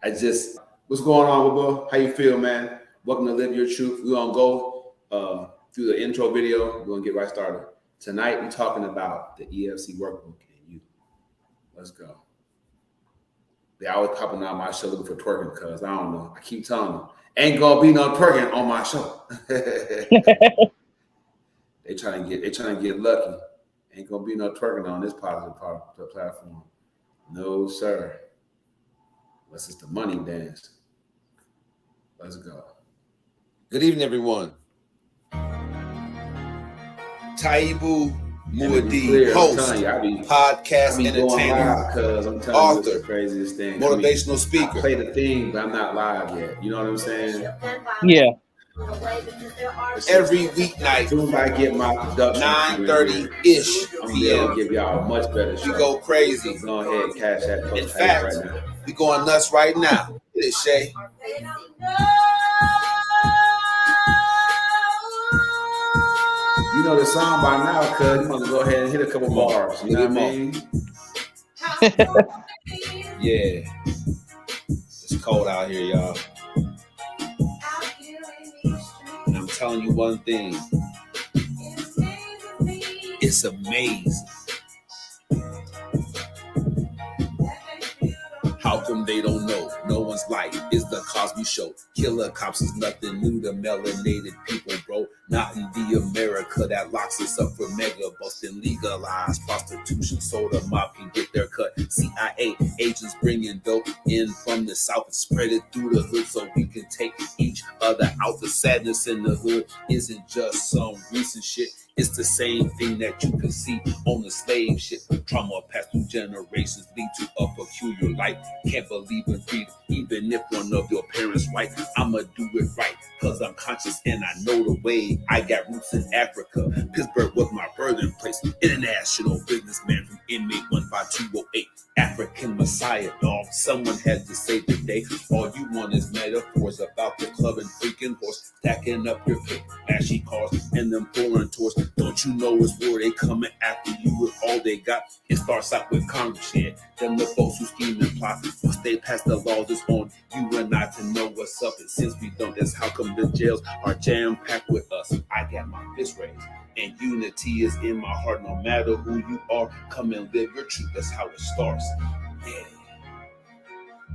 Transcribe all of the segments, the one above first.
What's going on, bro? How you feel, man? Welcome to Live Your Truth. We're gonna go through the intro video. We're gonna get right started. Tonight, we're talking about the EFC workbook and you. Let's go. They always popping out my show looking for twerking because I don't know. I keep telling them, ain't gonna be no twerking on my show. They trying to get lucky. Ain't gonna be no twerking on this positive platform. No, sir. Unless it's the money dance. Let's go. Good evening, everyone. Taibu Muad'Dib, host, podcast entertainer, author, craziest thing. motivational speaker. I play the theme, but I'm not live yet. You know what I'm saying? Yeah. Every weeknight, as soon as I get my production 9:30-ish p.m. give y'all a much better show. We go crazy. Go ahead and cash that. In fact, right now. We going nuts right now. Get it, Shay. You know the song by now, cuz you want to go ahead and hit a couple bars. You know what I mean? Yeah. It's cold out here, y'all. And I'm telling you one thing. It's amazing. How come they don't know? No one's life is the Cosby Show. Killer cops is nothing new to melanated people, bro. Not in the America that locks us up for mega busting, legalized prostitution so the mob can get their cut. CIA agents bringing dope in from the south and spread it through the hood so we can take each other out. The sadness in the hood isn't just some recent shit. It's the same thing that you can see on the slave ship. Trauma passed through generations lead to a peculiar life. Can't believe in freedom, even if one of your parents white. I'ma do it right, cause I'm conscious and I know the way. I got roots in Africa. Pittsburgh was my birthing place. International businessman from inmate 15208. African Messiah, dog. Someone had to say today. All you want is metaphors about the club and freaking horse. Stacking up your pick, ashy cars, and them foreign tours. Don't you know it's war? They coming after you with all they got. It starts out with Congress, yeah. Them the folks who scheme and plot. Once they pass the laws, it's on you and I to know what's up. And since we don't, that's how come the jails are jam-packed with us. I got my fist raised. And unity is in my heart. No matter who you are, come and live your truth. That's how it starts. Yeah.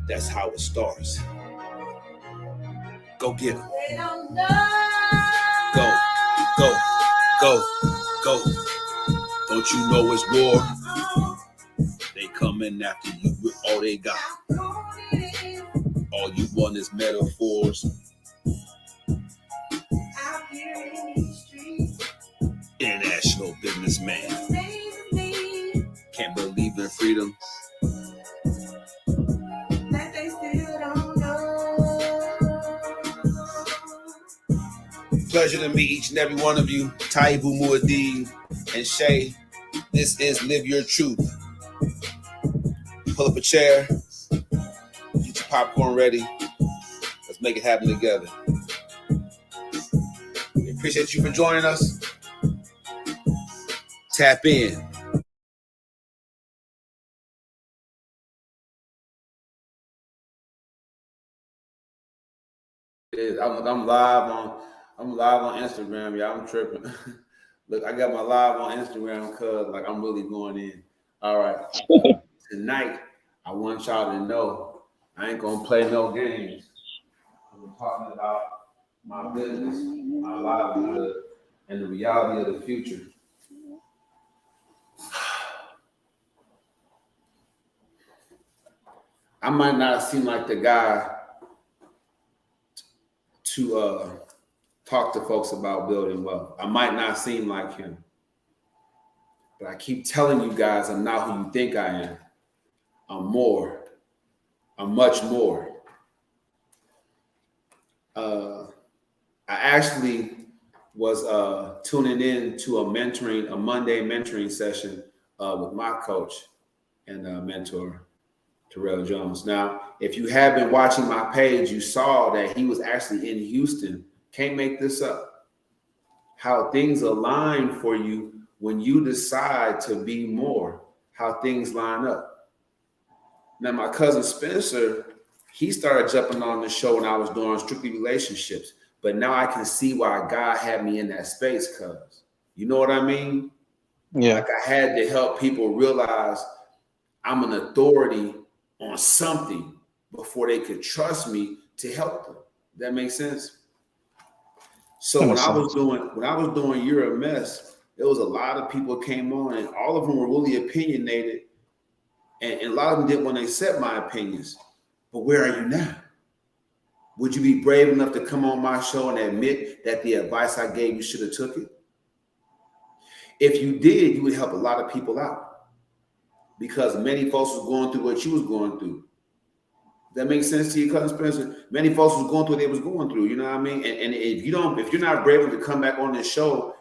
That's how it starts. Go get them. Go, go, go, go. Don't you know it's war? They coming after you with all they got. All you want is metaphors. International businessman. Can't believe in freedom. That they still don't know. Pleasure to meet each and every one of you. Taibu Muad'Dib and Shay. This is Live Your Truth. Pull up a chair. Get your popcorn ready. Let's make it happen together. We appreciate you for joining us. Tap in. I'm live on Instagram, y'all. I'm tripping. Look, I got my live on Instagram because like I'm really going in. All right. Tonight, I want y'all to know I ain't gonna play no games. I'm talking about my business, my livelihood, and the reality of the future. I might not seem like the guy to talk to folks about building wealth. I might not seem like him. But I keep telling you guys I'm not who you think I am. I'm more. I'm much more. I actually was tuning in to a Monday mentoring session with my coach and mentor, Terrell Jones. Now, if you have been watching my page, you saw that he was actually in Houston. Can't make this up. How things align for you when you decide to be more, how things line up. Now, my cousin Spencer He started jumping on the show when I was doing strictly relationships. But now I can see why God had me in that space, cuz. You know what I mean? Yeah. Like I had to help people realize I'm an authority on something before they could trust me to help them. That makes sense? So when I was doing You're a Mess, there was a lot of people came on and all of them were really opinionated. And a lot of them didn't want to accept my opinions. But where are you now? Would you be brave enough to come on my show and admit that the advice I gave you should have took it? If you did, you would help a lot of people out because many folks was going through what you was going through. That makes sense to you, Cousin Spencer? Many folks was going through what they was going through. You know what I mean? And if you're not brave enough to come back on this show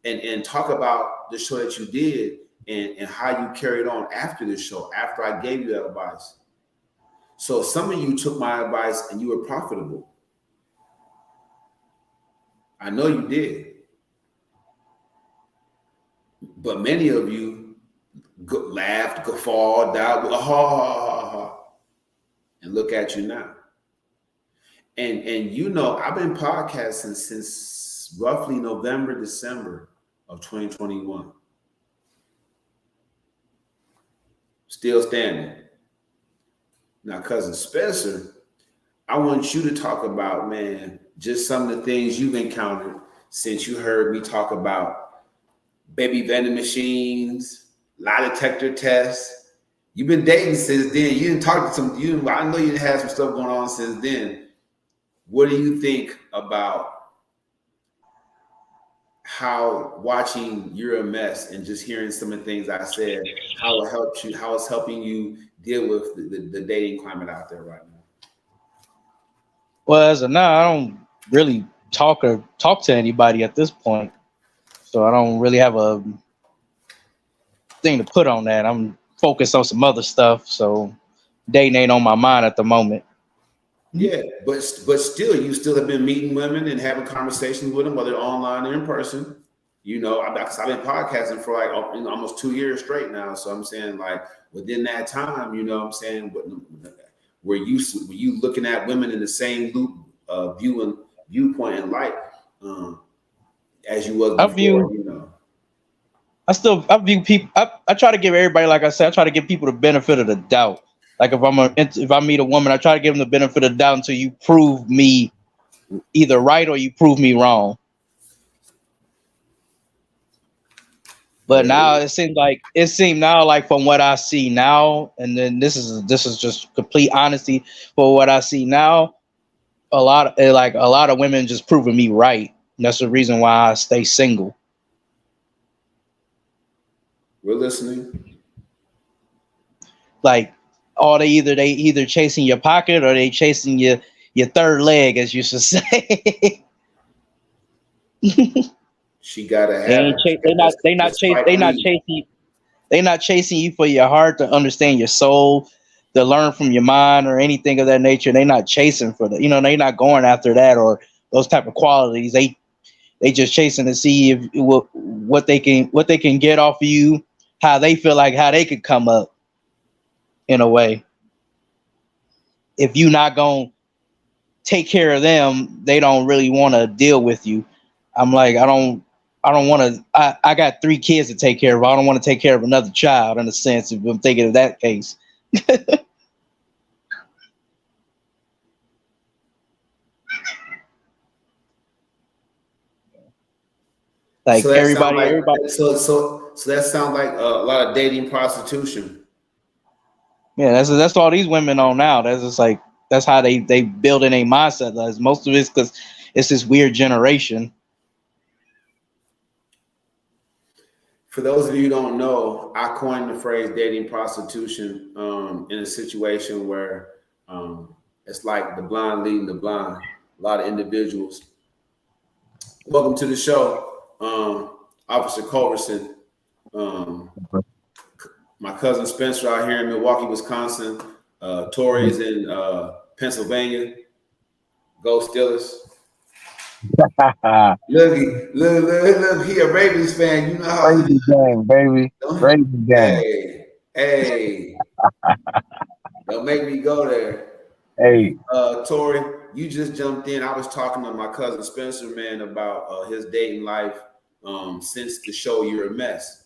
and talk about the show that you did and how you carried on after the show, after I gave you that advice. So some of you took my advice and you were profitable. I know you did. But many of you laughed, guffawed, died, ha, ha, ha. And look at you now. And you know, I've been podcasting since roughly November, December of 2021. Still standing. Now, Cousin Spencer, I want you to talk about, man, just some of the things you've encountered since you heard me talk about baby vending machines, lie detector tests. You've been dating since then. You didn't talk to I know you didn't have some stuff going on since then. What do you think about how watching You're a Mess and just hearing some of the things I said, how it helped you, how it's helping you deal with the dating climate out there right now? Well, as of now, I don't really talk to anybody at this point. So I don't really have a thing to put on that. I'm focused on some other stuff. So dating ain't on my mind at the moment. Yeah, but still, you still have been meeting women and having conversations with them, whether online or in person. You know, I've been podcasting for like almost 2 years straight now. So I'm saying, like, within that time, you know what I'm saying, were you looking at women in the same viewpoint and light as you was before, you know? I view people. I try to give everybody, like I said, I try to give people the benefit of the doubt. Like if I meet a woman, I try to give them the benefit of the doubt until you prove me either right or you prove me wrong. But now it seems like from what I see now, and then this is just complete honesty. For what I see now, a lot of women just proving me right. And that's the reason why I stay single. We're listening. Like, they either chasing your pocket or they chasing your third leg, as you should say. She gotta have. They're not chasing you for your heart, to understand your soul, to learn from your mind or anything of that nature. They're not chasing for that. You know, they're not going after that or those type of qualities. They just chasing to see if what they can get off of you, how they feel like how they could come up. In a way, if you're not gonna take care of them, they don't really want to deal with you. I'm like, I don't want to. I got 3 kids to take care of. I don't want to take care of another child, in a sense, if I'm thinking of that case. Like so everybody. So that sounds like a lot of dating prostitution. Yeah, that's all these women on now. That's just like that's how they build in a mindset. Like, most of it's because it's this weird generation. For those of you who don't know, I coined the phrase dating prostitution in a situation where it's like the blind leading the blind. A lot of individuals. Welcome to the show, Officer Culverson. My cousin Spencer out here in Milwaukee, Wisconsin. Tori's in Pennsylvania. Go Steelers. Look, he a Ravens fan. You know how crazy game, baby. Crazy game. Hey. Don't make me go there. Hey, Tori, you just jumped in. I was talking to my cousin Spencer, man, about his dating life since the show You're a Mess.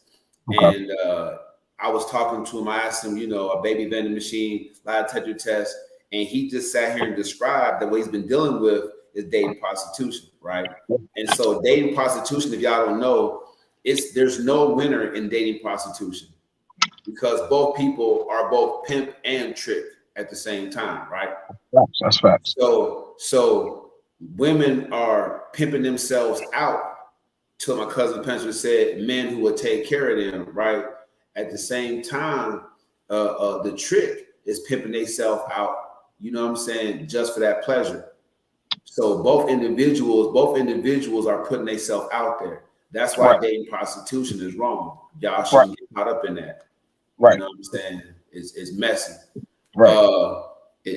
okay. And I was talking to him. I asked him, a baby vending machine, lie detector test. And he just sat here and described that what he's been dealing with is dating prostitution, right? And so dating prostitution, if y'all don't know, there's no winner in dating prostitution because both people are both pimp and trick at the same time, right? That's facts. So women are pimping themselves out till my cousin Spencer said men who will take care of them, right? At the same time, the trick is pimping themselves out, you know what I'm saying, just for that pleasure. So both individuals are putting themselves out there. That's why dating prostitution is wrong. Y'all shouldn't get caught up in that. Right. You know what I'm saying? It's messy. Right. And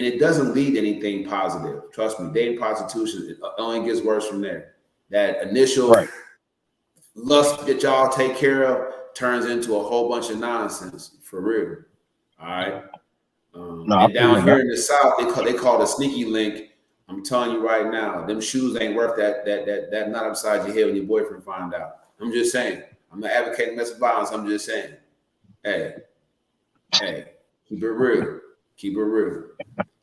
it doesn't lead to anything positive. Trust me, dating prostitution, it only gets worse from there. That initial lust that y'all take care of turns into a whole bunch of nonsense, for real. All right. And down here in the South, they call it a sneaky link. I'm telling you right now, them shoes ain't worth that knot upside your head when your boyfriend find out. I'm just saying. I'm not advocating domestic violence. I'm just saying. Hey, keep it real. Keep it real.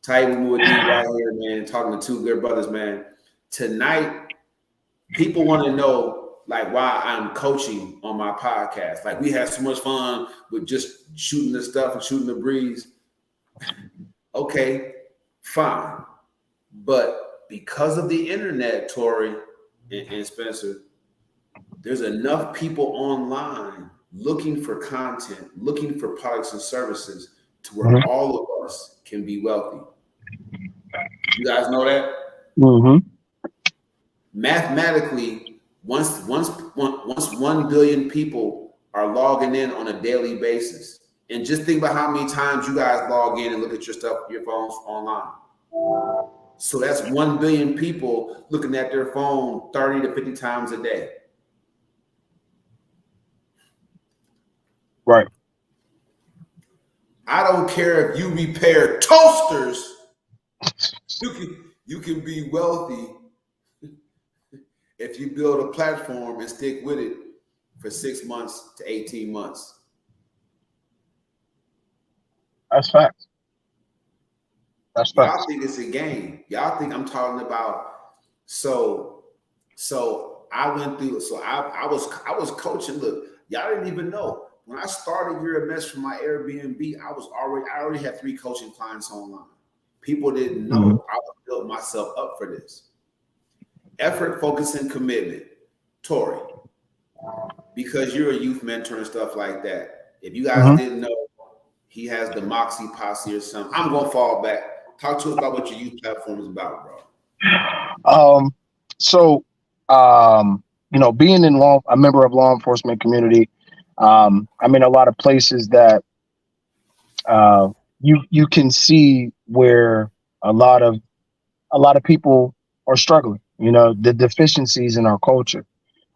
Tight with D right here, man. Talking to two good brothers, man. Tonight, people want to know like why I'm coaching on my podcast. Like we had so much fun with just shooting the stuff and shooting the breeze. Okay, fine. But because of the internet, Tori and Spencer, there's enough people online looking for content, looking for products and services to where all of us can be wealthy. You guys know that? Mm-hmm. Mathematically, once 1 billion people are logging in on a daily basis, and just think about how many times you guys log in and look at your stuff, your phones online. So that's 1 billion people looking at their phone 30 to 50 times a day. Right. I don't care if you repair toasters, you can be wealthy if you build a platform and stick with it for 6 months to 18 months. That's facts. Y'all think it's a game. Y'all think I'm talking about so I went through I was coaching. Look, y'all didn't even know. When I started You're a Mess from my Airbnb, I already had 3 coaching clients online. People didn't know I was building myself up for this. Effort, focus, and commitment. Tori, because you're a youth mentor and stuff like that. If you guys didn't know, he has the Moxie Posse or something. I'm gonna fall back. Talk to us about what your youth platform is about, bro. Being in a member of law enforcement community, I'm in a lot of places that you can see where a lot of people are struggling. The deficiencies in our culture.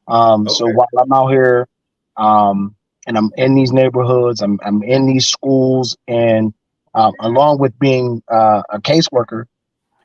So while I'm out here, and I'm in these neighborhoods, I'm in these schools, and along with being a caseworker,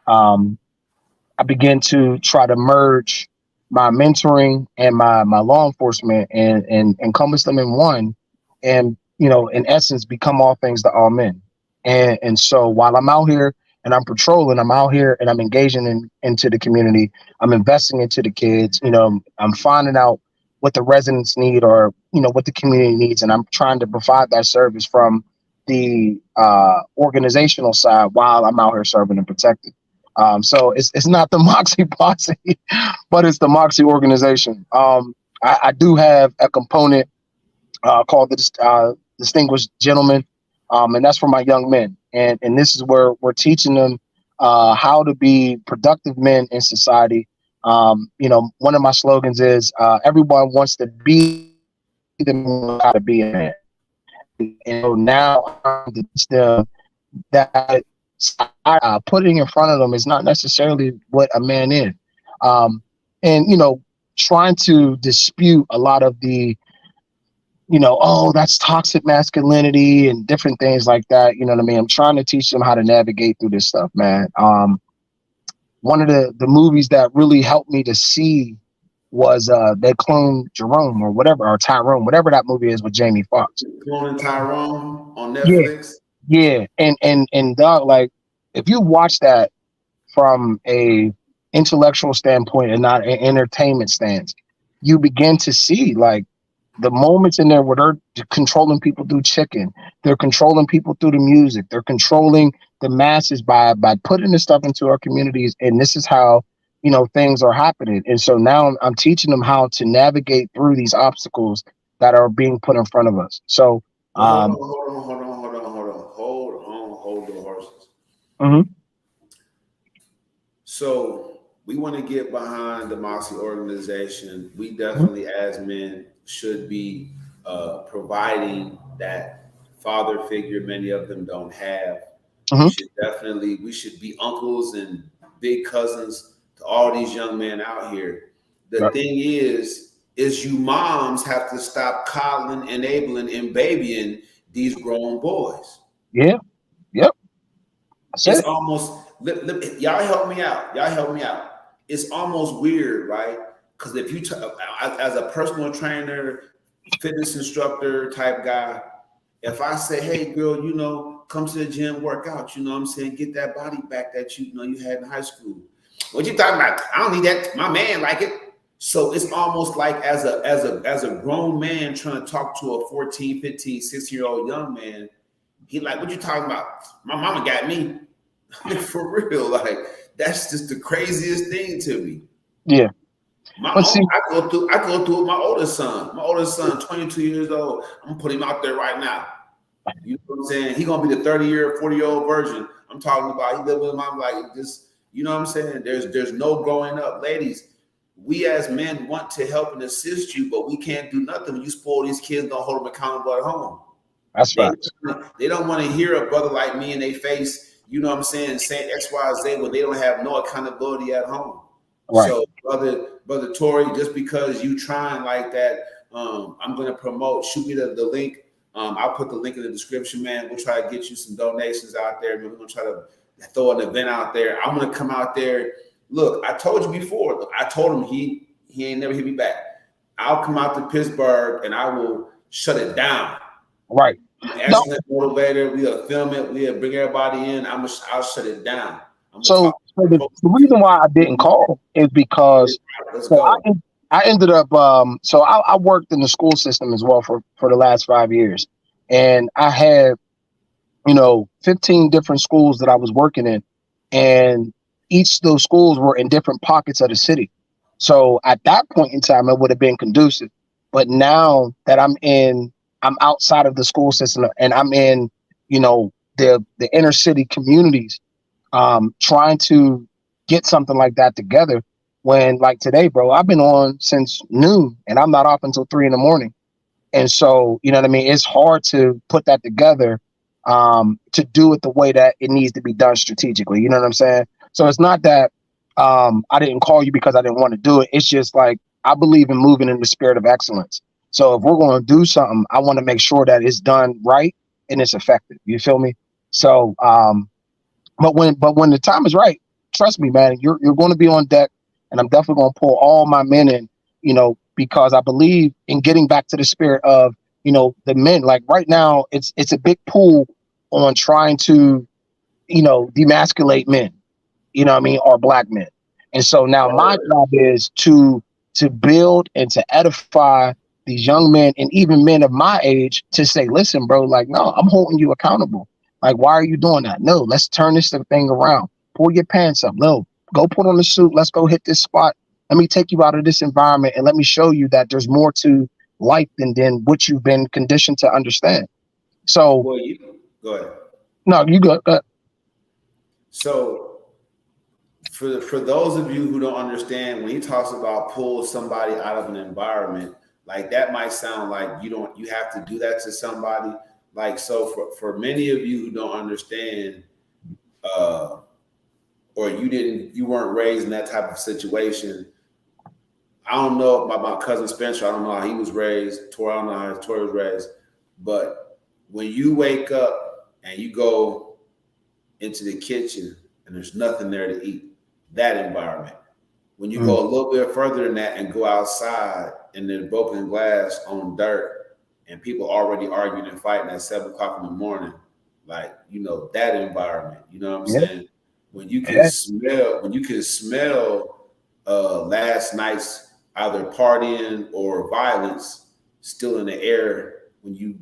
I begin to try to merge my mentoring and my law enforcement and encompass them in one, and in essence become all things to all men. And so while I'm out here and I'm patrolling, I'm out here and I'm engaging into the community, I'm investing into the kids, I'm finding out what the residents need or what the community needs, and I'm trying to provide that service from the organizational side while I'm out here serving and protecting. So it's not the Moxie Posse, but it's the Moxie organization. I do have a component called the Distinguished Gentleman, and that's for my young men. And this is where we're teaching them how to be productive men in society. One of my slogans is everyone wants to be the man, how to be a man. And now I'm to teach them that putting in front of them is not necessarily what a man is. And trying to dispute a lot of the oh, that's toxic masculinity and different things like that. You know what I mean? I'm trying to teach them how to navigate through this stuff, man. One of the movies that really helped me to see was they cloned Jerome or whatever, or Tyrone, whatever that movie is with Jamie Foxx. Cloning Tyrone on Yeah, Netflix. yeah. And dog, like, if you watch that from a intellectual standpoint and not an entertainment stance, you begin to see like the moments in there where they're controlling people through chicken, they're controlling people through the music, they're controlling the masses by putting this stuff into our communities, and this is how things are happening. And so now I'm teaching them how to navigate through these obstacles that are being put in front of us. So Well, hold the horses. mhm, So we want to get behind the Moxie organization. We mhm, definitely, as men, should be providing that father figure. Many of them don't have. mhm, We should be uncles and big cousins to all these young men out here. The right, thing is you moms have to stop coddling, enabling, and babying these grown boys. yeah, yep, that's It's it. almost y'all help me out. Y'all help me out. It's almost weird, right? Because if you as a personal trainer, fitness instructor type guy, if I say, "Hey, girl, come to the gym, work out," what I'm saying, get that body back that you had in high school. What you talking about? I don't need that. My man like it. So it's almost like as a grown man trying to talk to a 14, 15, 16-year-old young man, he like, what you talking about? My mama got me. For real, like that's just the craziest thing to me. Yeah, but see, I go through with my oldest son. My oldest son, 22 years old. I'm gonna put him out there right now. You know what I'm saying? He gonna be the 30-year, 40-year-old virgin. I'm talking about he lived with mom like this. You know what I'm saying? There's no growing up. Ladies, we as men want to help and assist you, but we can't do nothing when you spoil these kids, don't hold them accountable at home. that's They facts. they don't want to hear a brother like me in their face, you know what I'm saying X, Y, Z when they don't have no accountability at home. Right. So, brother Tory, just because you trying like that, I'm gonna promote. Shoot me the link. I'll put the link in the description, man. We'll try to get you some donations out there. We're gonna try to throw an event out there. I'm gonna come out there. Look, I told you before. Look, I told him he ain't never hit me back. I'll come out to Pittsburgh and I will shut it down. Right. No. Excellent motivator. We'll film it. We'll bring everybody in. I'll shut it down. I'm gonna So, talk. the reason why I didn't call is because Let's so go. I ended up so I worked in the school system as well for the last 5 years, and I had 15 different schools that I was working in, and each of those schools were in different pockets of the city. So at that point in time, it would have been conducive. But now that I'm outside of the school system and I'm in, the inner city communities, trying to get something like that together. When like today, bro, I've been on since noon and I'm not off until 3 a.m. And so, you know what I mean? It's hard to put that together, to do it the way that it needs to be done strategically. You know what I'm saying? So it's not that I didn't call you because I didn't want to do it. It's just like I believe in moving in the spirit of excellence. So if we're going to do something, I want to make sure that it's done right and it's effective. You feel me? So, but when the time is right, trust me, man, you're going to be on deck, and I'm definitely going to pull all my men in, because I believe in getting back to the spirit of the men. Like right now, it's a big pull on trying to demasculate men, what I mean, or black men. And so now my job is to build and to edify these young men and even men of my age to say, listen, bro, like, no, I'm holding you accountable. Like, why are you doing that? No, let's turn this thing around. Pull your pants up. No, go put on the suit. Let's go hit this spot. Let me take you out of this environment and let me show you that there's more to life than what you've been conditioned to understand. So, Well, you go ahead. No, you go. So, for those of you who don't understand, when he talks about pull somebody out of an environment, like that might sound like you have to do that to somebody. Like, so for many of you who don't understand, or you weren't raised in that type of situation, I don't know about my cousin Spencer. I don't know how he was raised. Tori, I don't know how Tori was raised. But when you wake up and you go into the kitchen and there's nothing there to eat, that environment. When you go a little bit further than that and go outside and there's broken glass on dirt and people already arguing and fighting at 7 o'clock in the morning, like, you know, that environment, you know what I'm saying? When you can smell last night's either partying or violence still in the air when you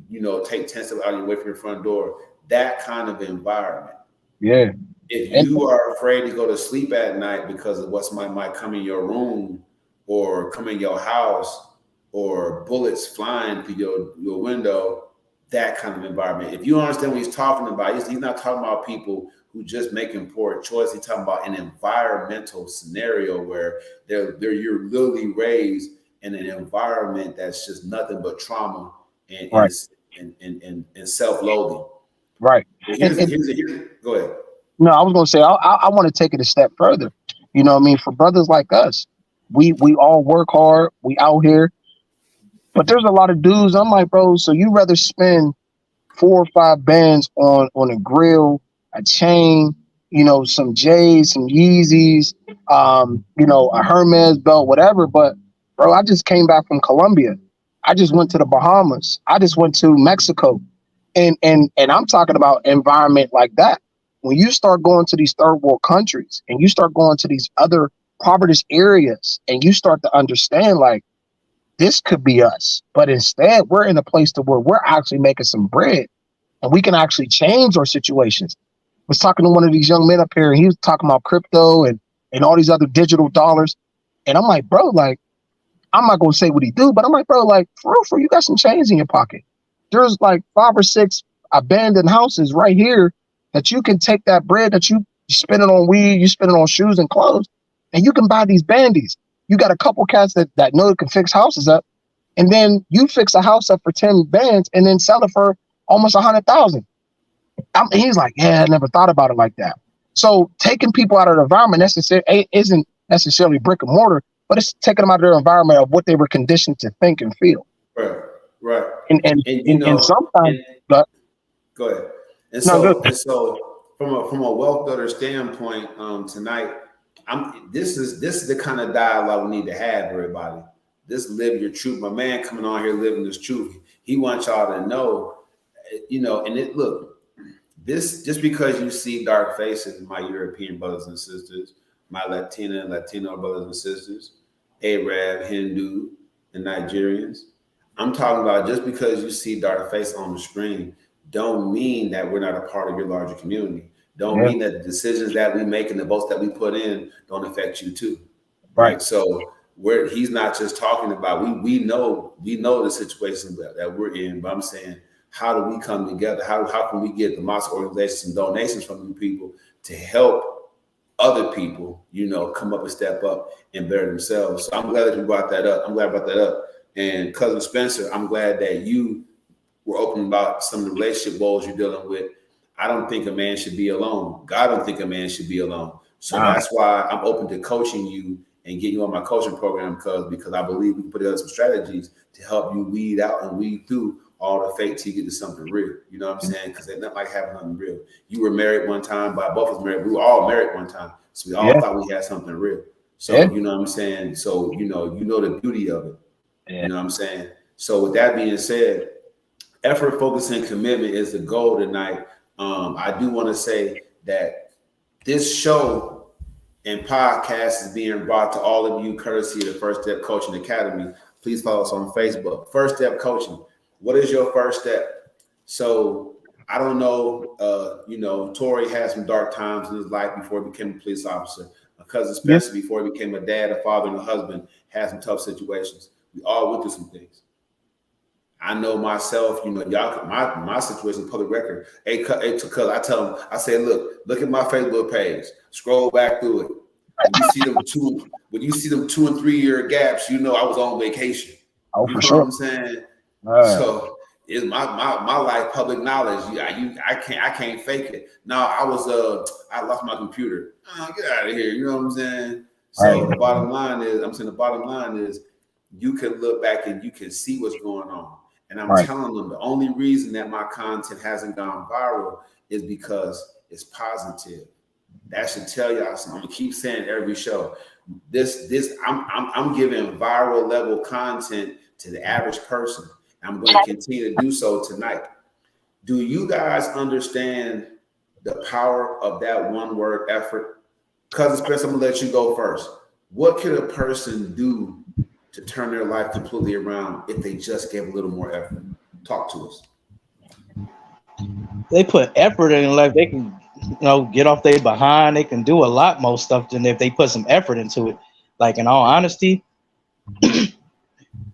take 10 steps out of your way from your front door, that kind of environment. Yeah. If you are afraid to go to sleep at night because of what somebody might come in your room or come in your house or bullets flying through your window, that kind of environment. If you understand what he's talking about, he's not talking about people who just making poor choice. He's talking about an environmental scenario where you're literally raised in an environment that's just nothing but trauma and self-loathing. Right. Go ahead. No, I was going to say, I want to take it a step further. You know what I mean? For brothers like us, we all work hard. We out here. But there's a lot of dudes. I'm like, bro, so you rather spend 4 or 5 bands on a grill, a chain, some J's, some Yeezys, a Hermes belt, whatever. But bro, I just came back from Colombia. I just went to the Bahamas. I just went to Mexico. And I'm talking about environment like that. When you start going to these third world countries and you start going to these other poverty areas and you start to understand, like, this could be us, but instead we're in a place to where we're actually making some bread and we can actually change our situations. I was talking to one of these young men up here and he was talking about crypto and all these other digital dollars. And I'm like, bro, like, I'm not going to say what he do, but I'm like, bro, like, for real, you got some change in your pocket. There's like 5 or 6 abandoned houses right here that you can take that bread that you spend it on weed, you spend it on shoes and clothes, and you can buy these bandies. You got a couple cats that know can fix houses up, and then you fix a house up for 10 bands and then sell it for almost 100,000. He's like, yeah, I never thought about it like that. So taking people out of the environment isn't necessarily brick and mortar, but it's taking them out of their environment of what they were conditioned to think and feel. Right. And sometimes, go ahead. And so from a wealth builder standpoint, tonight, this is the kind of dialogue we need to have, everybody. This live your truth. My man coming on here living this truth. He wants y'all to know, this just because you see dark faces, my European brothers and sisters, my Latino brothers and sisters, Arab, Hindu, and Nigerians. I'm talking about just because you see dark face on the screen, don't mean that we're not a part of your larger community. Don't mean that the decisions that we make and the votes that we put in don't affect you too. Right. So he's not just talking about, we know the situation that we're in, but I'm saying, how do we come together? How can we get the mosque organization some donations from you people to help other people, come up and step up and better themselves? So I'm glad that you brought that up. And Cousin Spencer, I'm glad that you were open about some of the relationship goals you're dealing with. I don't think a man should be alone. God don't think a man should be alone. So that's why I'm open to coaching you and getting you on my coaching program because I believe we can put together some strategies to help you weed out and weed through all the fake till you get to something real. You know what I'm saying? Because it's not like having nothing real. You were married one time, but both of us married. We were all married one time. So we all thought we had something real. So, you know what I'm saying? So, you know the beauty of it. You know what I'm saying? So with that being said, effort, focus, and commitment is the goal tonight. I do want to say that this show and podcast is being brought to all of you courtesy of the First Step Coaching Academy. Please follow us on Facebook. First Step Coaching. What is your first step? So I don't know, Tori had some dark times in his life before he became a police officer. My cousin Spencer, before he became a dad, a father, and a husband, had some tough situations. We all went through some things. I know myself, y'all, my situation, public record. Hey, cuz I tell them, I say, look at my Facebook page. Scroll back through it. When you see them 2 and 3 year gaps, I was on vacation. Oh, you for know sure. what I'm saying? So it's my life public knowledge. I can't fake it. No, I lost my computer. Get out of here. You know what I'm saying? So the bottom line is, you can look back and you can see what's going on. And I'm telling them the only reason that my content hasn't gone viral is because it's positive. That should tell y'all something. I'm gonna keep saying every show. I'm giving viral level content to the average person. I'm going to continue to do so tonight. Do you guys understand the power of that one word effort? Cousin Chris, I'm gonna let you go first. What could a person do to turn their life completely around if they just gave a little more effort? Talk to us. They put effort in life, they can, get off their behind. They can do a lot more stuff than if they put some effort into it. Like, in all honesty,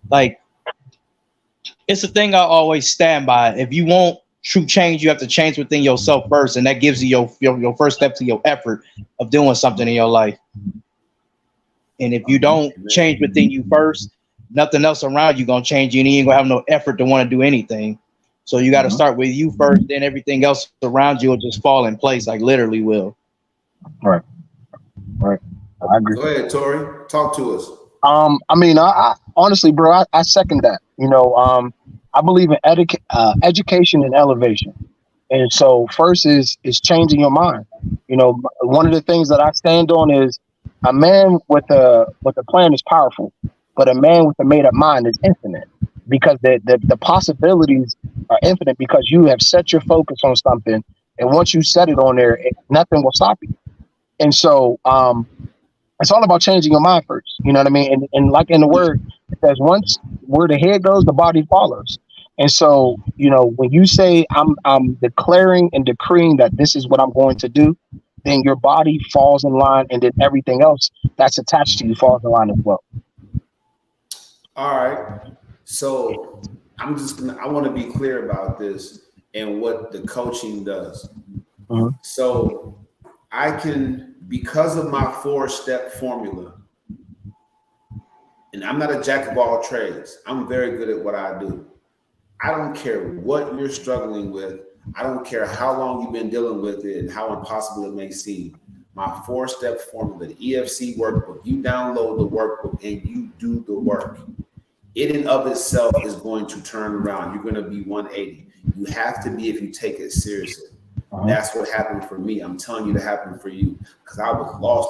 like, it's a thing I always stand by. If you want true change, you have to change within yourself first, and that gives you your first step to your effort of doing something in your life. And if you don't change within you first, nothing else around you gonna change you, and you ain't gonna have no effort to want to do anything. So you got to start with you first, then everything else around you will just fall in place, like literally will. Right. I agree. Go ahead, Tori. Talk to us. I honestly, bro, I second that. I believe in education and elevation. And so first is changing your mind. One of the things that I stand on is a man with a plan is powerful, but a man with a made up mind is infinite, because the possibilities are infinite because you have set your focus on something. And once you set it on there, nothing will stop you. And so, it's all about changing your mind first. You know what I mean? And like in the word, it says once where the head goes, the body follows. And so, when you say I'm declaring and decreeing that this is what I'm going to do, then your body falls in line, and then everything else that's attached to you falls in line as well. All right. So I want to be clear about this and what the coaching does. Mm-hmm. So I can, because of my 4-step formula, and I'm not a jack of all trades. I'm very good at what I do. I don't care what you're struggling with. I don't care how long you've been dealing with it and how impossible it may seem. My 4-step formula, the EFC workbook, you download the workbook and you do the work. It in of itself is going to turn around. You're going to be 180. You have to be if you take it seriously. That's what happened for me. I'm telling you to happen for you, because I was lost.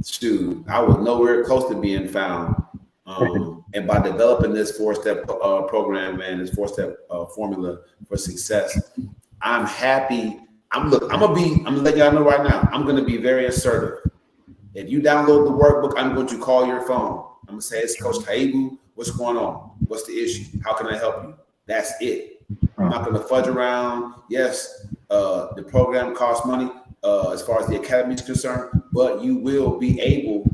Shoot, I was nowhere close to being found. And by developing this 4-step program and this 4-step formula for success, I'm happy. I'm gonna let y'all know right now. I'm gonna be very assertive. If you download the workbook, I'm going to call your phone. I'm gonna say, it's Coach Taibu. What's going on? What's the issue? How can I help you? That's it. I'm not gonna fudge around. Yes, the program costs money as far as the academy is concerned, but you will be able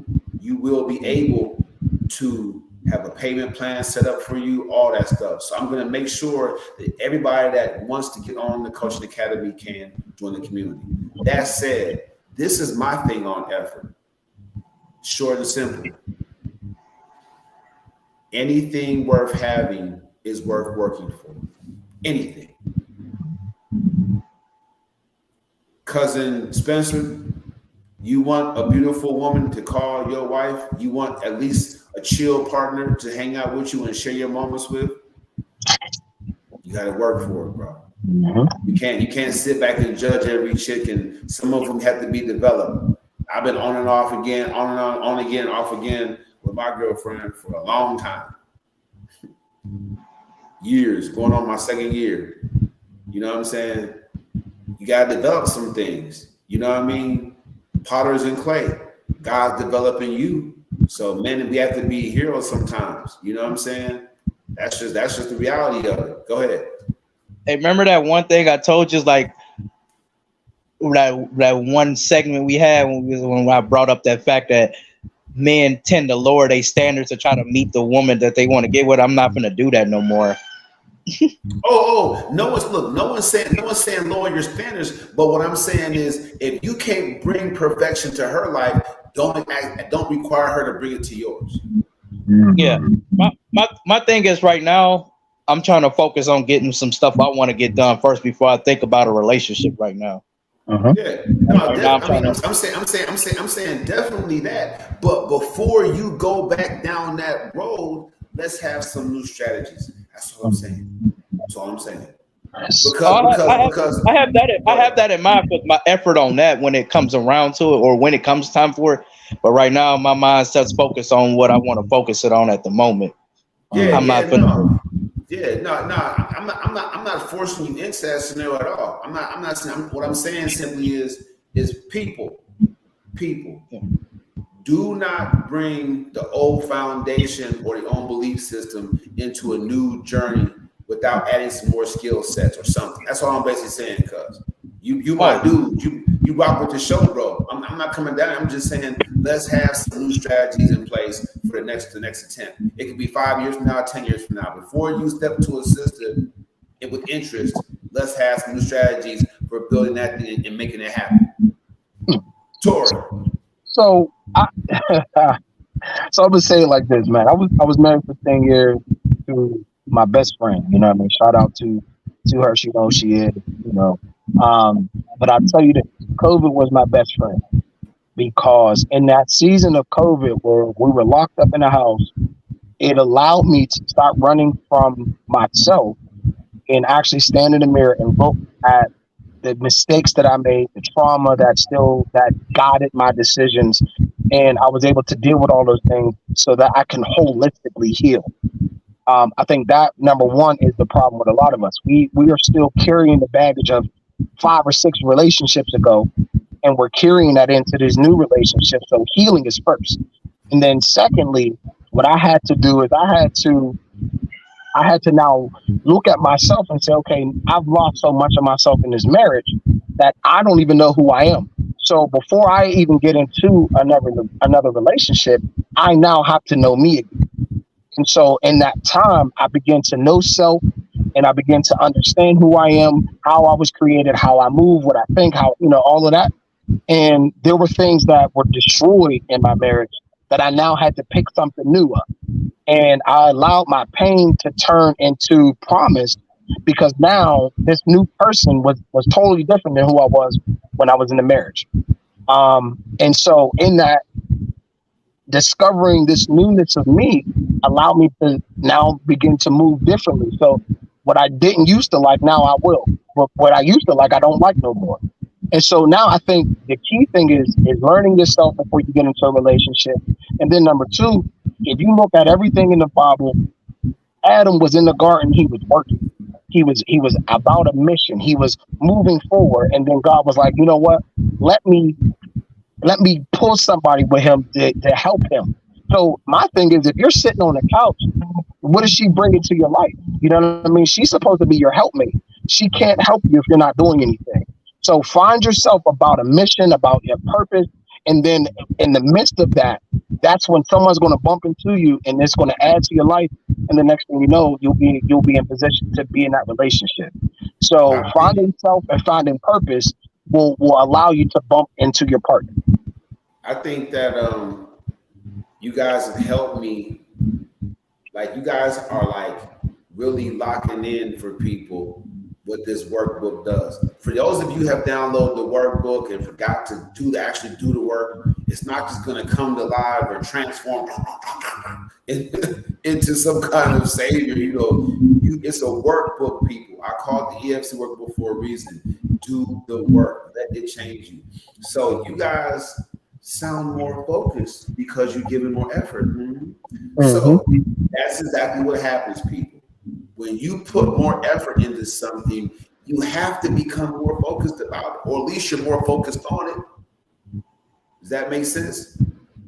to have a payment plan set up for you, all that stuff. So I'm going to make sure that everybody that wants to get on the Coaching Academy can join the community. That said, this is my thing on effort. Short and simple. Anything worth having is worth working for. Anything. Cousin Spencer, you want a beautiful woman to call your wife? You want at least a chill partner to hang out with you and share your moments with? You got to work for it, bro. Mm-hmm. You can't sit back and judge every chick, and some of them have to be developed. I've been on and off again, on again, off again with my girlfriend for a long time. Years, going on my 2nd year. You know what I'm saying? You got to develop some things. You know what I mean? Potters and clay. God's developing you. So, man, we have to be heroes sometimes. You know what I'm saying? That's just the reality of it. Go ahead. Hey, remember that one thing I told you, like that one segment we had when I brought up that fact that men tend to lower their standards to try to meet the woman that they want to get with. I'm not going to do that no more. No one's saying lower your standards, but what I'm saying is, if you can't bring perfection to her life, don't require her to bring it to yours. Yeah, my thing is, right now I'm trying to focus on getting some stuff I want to get done first before I think about a relationship right now. Yeah, no, Right now I'm trying to. I'm saying definitely that. But before you go back down that road, let's have some new strategies. That's all I'm saying. That's all I'm saying. Oh, Because. I Go have ahead. that in mind, but my effort on that when it comes around to it, or when it comes time for it. But right now, my mindset's focused on what I want to focus it on at the moment. Yeah, I'm not yeah, finna. no. Yeah, no. I'm not forcing you into that scenario at all. I'm not saying. What I'm saying simply is people. Do not bring the old foundation or the own belief system into a new journey without adding some more skill sets or something. That's all I'm basically saying. Cause you my Oh, dude. You rock with the show, bro. I'm not coming down. I'm just saying let's have some new strategies in place for the next attempt. It could be 5 years from now, 10 years from now. Before you step into a system and with interest, let's have some new strategies for building that thing and making it happen. Tori. So I so I would say it like this, man. I was married for 10 years to my best friend. You know what I mean? Shout out to her. She knows she is. You know. But I'll tell you this: COVID was my best friend because in that season of COVID where we were locked up in the house, it allowed me to start running from myself and actually stand in the mirror and look at the mistakes that I made, the trauma that guided my decisions, and I was able to deal with all those things so that I can holistically heal. I think that number one is the problem with a lot of us. We are still carrying the baggage of 5 or 6 relationships ago, and we're carrying that into this new relationship. So healing is first, and then secondly, what I had to do is I had to now look at myself and say, okay, I've lost so much of myself in this marriage that I don't even know who I am. So before I even get into another relationship, I now have to know me again. And so in that time, I began to know self and I began to understand who I am, how I was created, how I move, what I think, how, all of that. And there were things that were destroyed in my marriage that I now had to pick something new up. And I allowed my pain to turn into promise because now this new person was totally different than who I was when I was in the marriage. And so in that, discovering this newness of me allowed me to now begin to move differently. So what I didn't used to like, now I will. But what I used to like, I don't like no more. And so now I think the key thing is learning yourself before you get into a relationship. And then number two, if you look at everything in the Bible, Adam was in the garden, he was working. He was about a mission. He was moving forward. And then God was like, you know what? Let me pull somebody with him to help him. So my thing is, if you're sitting on the couch, what is she bringing to your life? You know what I mean? She's supposed to be your helpmate. She can't help you if you're not doing anything. So find yourself about a mission, about your purpose. And then in the midst of that, that's when someone's going to bump into you and it's going to add to your life. And the next thing you know, you'll be in position to be in that relationship. So I think finding self and finding purpose will allow you to bump into your partner. I think that you guys have helped me. Like you guys are like really locking in for people what this workbook does. For those of you who have downloaded the workbook and forgot to actually do the work, it's not just going to come to life or transform into some kind of savior. It's a workbook, people. I call it the EFC workbook for a reason. Do the work. Let it change you. So you guys sound more focused because you're giving more effort. Mm-hmm. So that's exactly what happens, people. When you put more effort into something, you have to become more focused about it, or at least you're more focused on it. Does that make sense?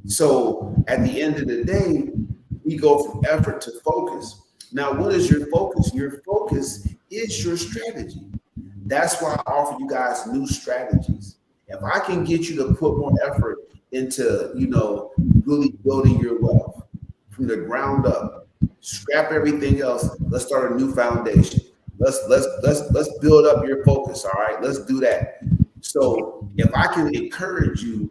So at the end of the day, we go from effort to focus. Now, what is your focus? Your focus is your strategy. That's why I offer you guys new strategies. If I can get you to put more effort into, really building your wealth from the ground up, scrap everything else. Let's start a new foundation. Let's build up your focus. All right, let's do that. So if I can encourage you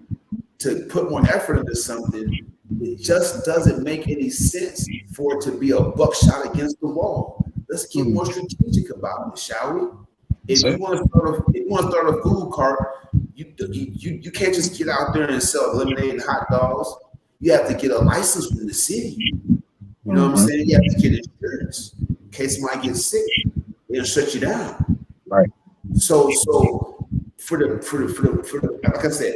to put more effort into something, it just doesn't make any sense for it to be a buckshot against the wall. Let's get more strategic about it, shall we? If you want to start a food cart, you can't just get out there and sell lemonade and hot dogs. You have to get a license from the city. You know what I'm saying? You have to get insurance in case somebody gets sick. They'll shut you down. Right. So for the like I said,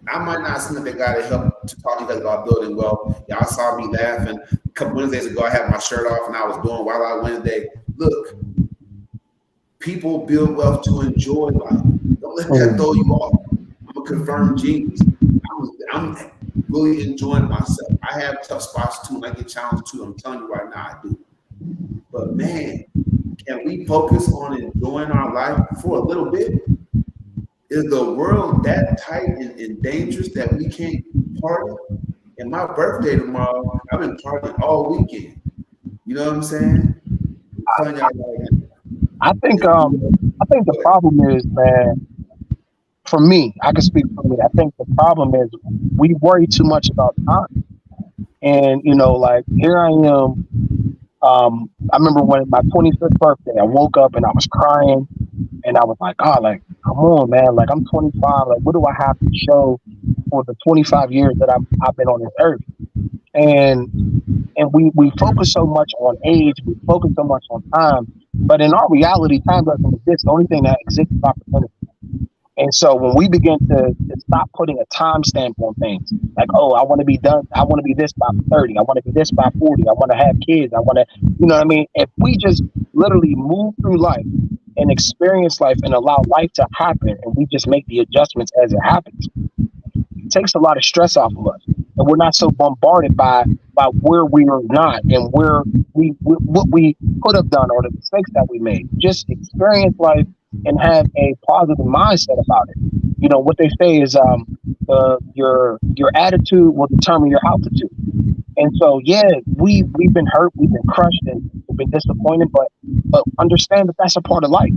I might not seem like the guy to help to talk to you guys about building wealth. Y'all saw me laughing a couple Wednesdays ago. I had my shirt off and I was doing Wild Out Wednesday. Look, people build wealth to enjoy life. Don't let that throw you off. I'm a confirmed genius. I'm really enjoying myself. I have tough spots too, and I get challenged too. I'm telling you right now, I do. But man, can we focus on enjoying our life for a little bit? Is the world that tight and dangerous that we can't party? And my birthday tomorrow, I've been partying all weekend. You know what I'm saying? I'm telling y'all right now. I think the problem is, man, for me, I can speak for me. I think the problem is we worry too much about time. And, you know, like here I am. I remember when my 25th birthday, I woke up and I was crying and I was like, oh, like, come on, man. Like, I'm 25. Like, what do I have to show for the 25 years that I've been on this earth? And we focus so much on age, we focus so much on time, but in our reality, time doesn't exist. The only thing that exists is opportunity. And so when we begin to stop putting a timestamp on things, like, oh, I want to be done, I want to be this by 30, I want to be this by 40, I want to have kids, I want to, you know what I mean? If we just literally move through life and experience life and allow life to happen, and we just make the adjustments as it happens, it takes a lot of stress off of us. And we're not so bombarded by where we are not and where what we could have done or the mistakes that we made. Just experience life and have a positive mindset about it. You know, what they say is your attitude will determine your altitude. And so, yeah, we've been hurt, we've been crushed, and we've been disappointed, but understand that that's a part of life.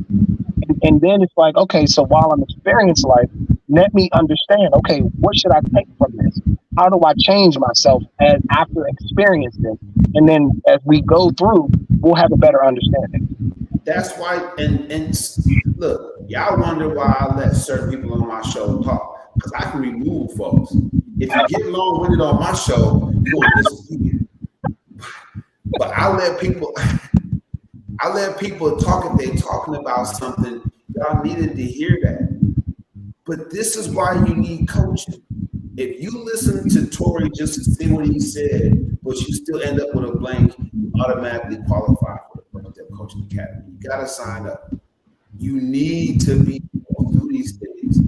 And then it's like, okay, so while I'm experiencing life, let me understand, okay, what should I take from this? How do I change myself after experiencing? And then as we go through, we'll have a better understanding. That's why, and look, y'all wonder why I let certain people on my show talk, because I can remove folks. If you get long-winded on my show, you're gonna disappear. But I let people talk if they're talking about something. Y'all needed to hear that. But this is why you need coaching. If you listen to Tory just to see what he said, but you still end up with a blank, you automatically qualify for the First Step Coaching Academy. You gotta sign up. You need to be able to do these things.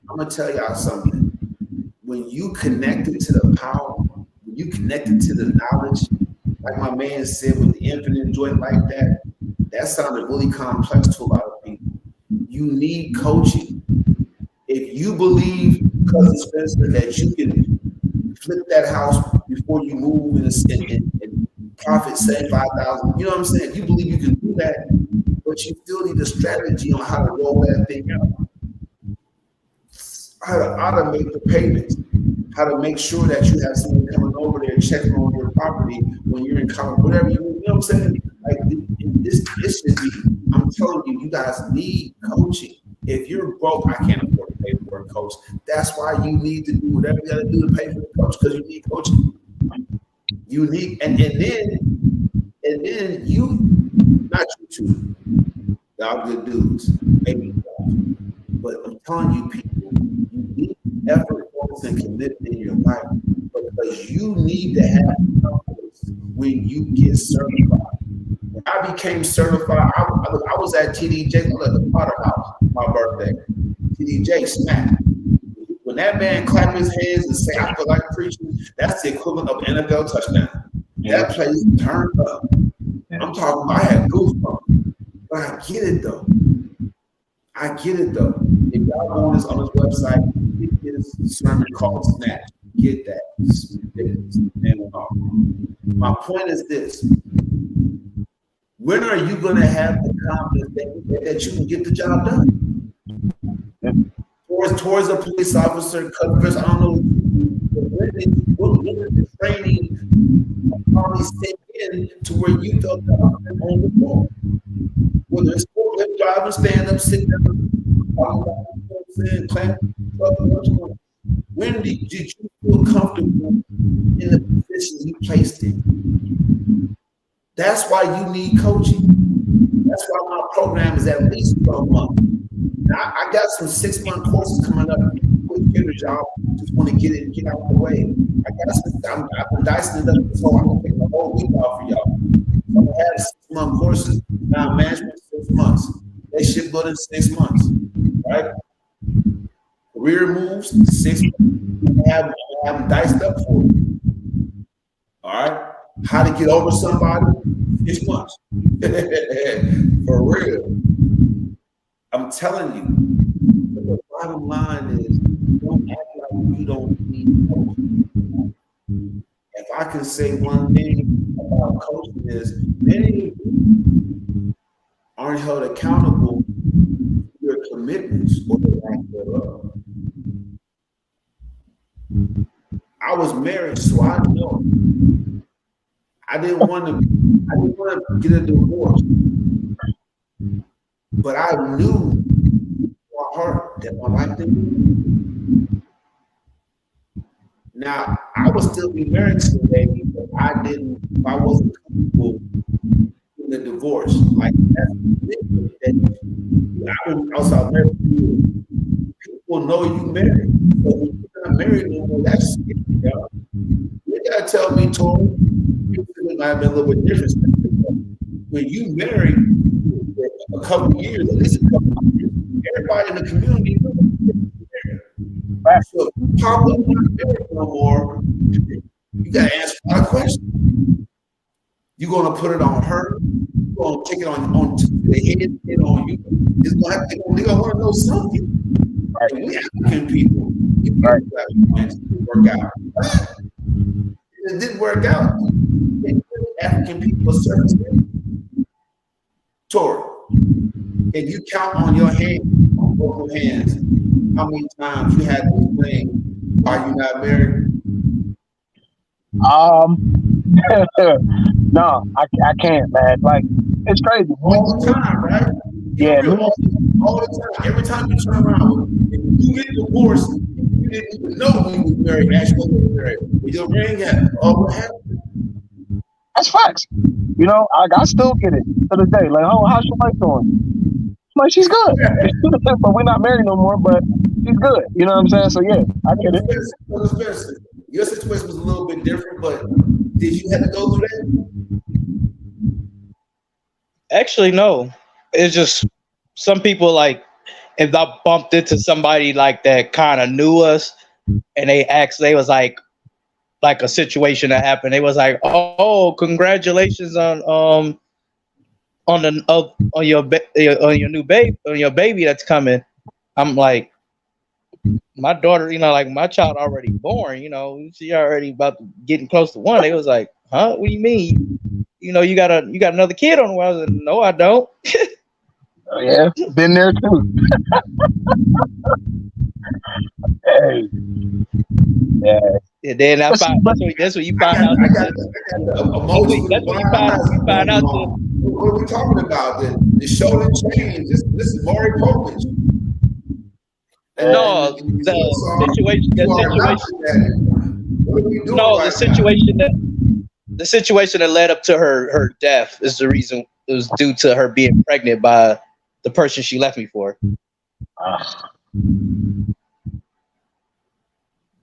I'm gonna tell y'all something. When you connected to the power, when you connected to the knowledge, like my man said, with the infinite joy like that, that sounded really complex to a lot of people. You need coaching. If you believe, Cousin Spencer, that you can flip that house before you move and profit say 5,000, you know what I'm saying? You believe you can do that, but you still need a strategy on how to roll that thing out. How to automate the payments, how to make sure that you have someone coming over there checking on your property when you're in college, whatever you know what I'm saying? Like this should be, I'm telling you, you guys need coaching. If you're broke, I can't afford to pay for a coach. That's why you need to do whatever you got to do to pay for the coach, because you need coaching. You need, and then you, not you two, y'all good dudes, maybe, but I'm telling you, people, you need effort, focus, and commitment in your life, because you need to have confidence when you get certified. When I became certified, I was at TDJ, I was at the Potter House, my birthday. TDJ smacked. When that man clap his hands and say, I feel like preaching, that's the equivalent of an NFL touchdown. That place turned up. I'm talking about, I had goosebumps. But I get it though. If y'all go on this website, get this sermon called Snatch. Get that. It's ridiculous. My point is this. When are you going to have the confidence that you can get the job done? Towards a police officer, Chris, I don't know, when did the training probably sink in to where you felt confident on the floor? Whether it's driving, stand up, sit down, clap. When did you feel comfortable in the position you placed in? That's why you need coaching. That's why my program is at least 12 months. Now, I got some 6-month courses coming up. Quick hitters, y'all just want to get it and get out of the way. I've been dicing it up so I can take the whole week off for y'all. I'm gonna have 6-month courses. Now management 6 months. They ship building 6 months, right? Career moves 6 months. I have them diced up for you. All right. How to get over somebody 6 months. For real. I'm telling you. The bottom line is, don't act like you don't need coaching. If I can say one thing about coaching is, many aren't held accountable for their commitments or their lack thereof. I was married, so I know. I didn't want to get a divorce, but I knew in my heart that my wife didn't. Now, I would still be married today, but if I wasn't comfortable in the divorce. Like, that's I've been outside married. People know you married. So when you're not married anymore, that's scary, y'all. You gotta tell me, Tori, it might have been a little bit different. When you married a couple of years, at least a couple of years, everybody in the community knows you're married. So if you pop up not married no more, you gotta answer my question. You're gonna put it on her, you're gonna take it on the head on you. It's gonna have to, they're gonna want to know something. Right. And we African people, right, work out. It didn't work out. African people are service. Tori, can you count on your hand, on both your hands, how many times you had this thing while you're not married? No, I can't, man. Like, it's crazy. All the time, right? Yeah. All the time. Every time you turn around, if you get divorced, you didn't even know when you was married, actually was married. With your ring at, what happened? That's facts. You know, I still get it to this day. Like, oh, how's your wife doing? I'm like, she's good. But we're not married no more, but she's good. You know what I'm saying? So yeah, I get it. Your situation was a little bit different, but did you have to go through that? Actually, no. It's just some people, like, if I bumped into somebody like that kind of knew us, and they was like a situation that happened. They was like, "Oh, congratulations on your new baby, on your baby that's coming." I'm like, my daughter, like my child already born, she already about to getting close to 1. They was like, "Huh? What do you mean? You got another kid on the way?" I was like, "No, I don't." Oh, yeah, been there too. Hey. Yeah. And then that's what you find out. That's what you find out. What are we talking about? The show didn't change. This is Maury Povich. No, the situation that led up to her death is the reason. It was due to her being pregnant by the person she left me for.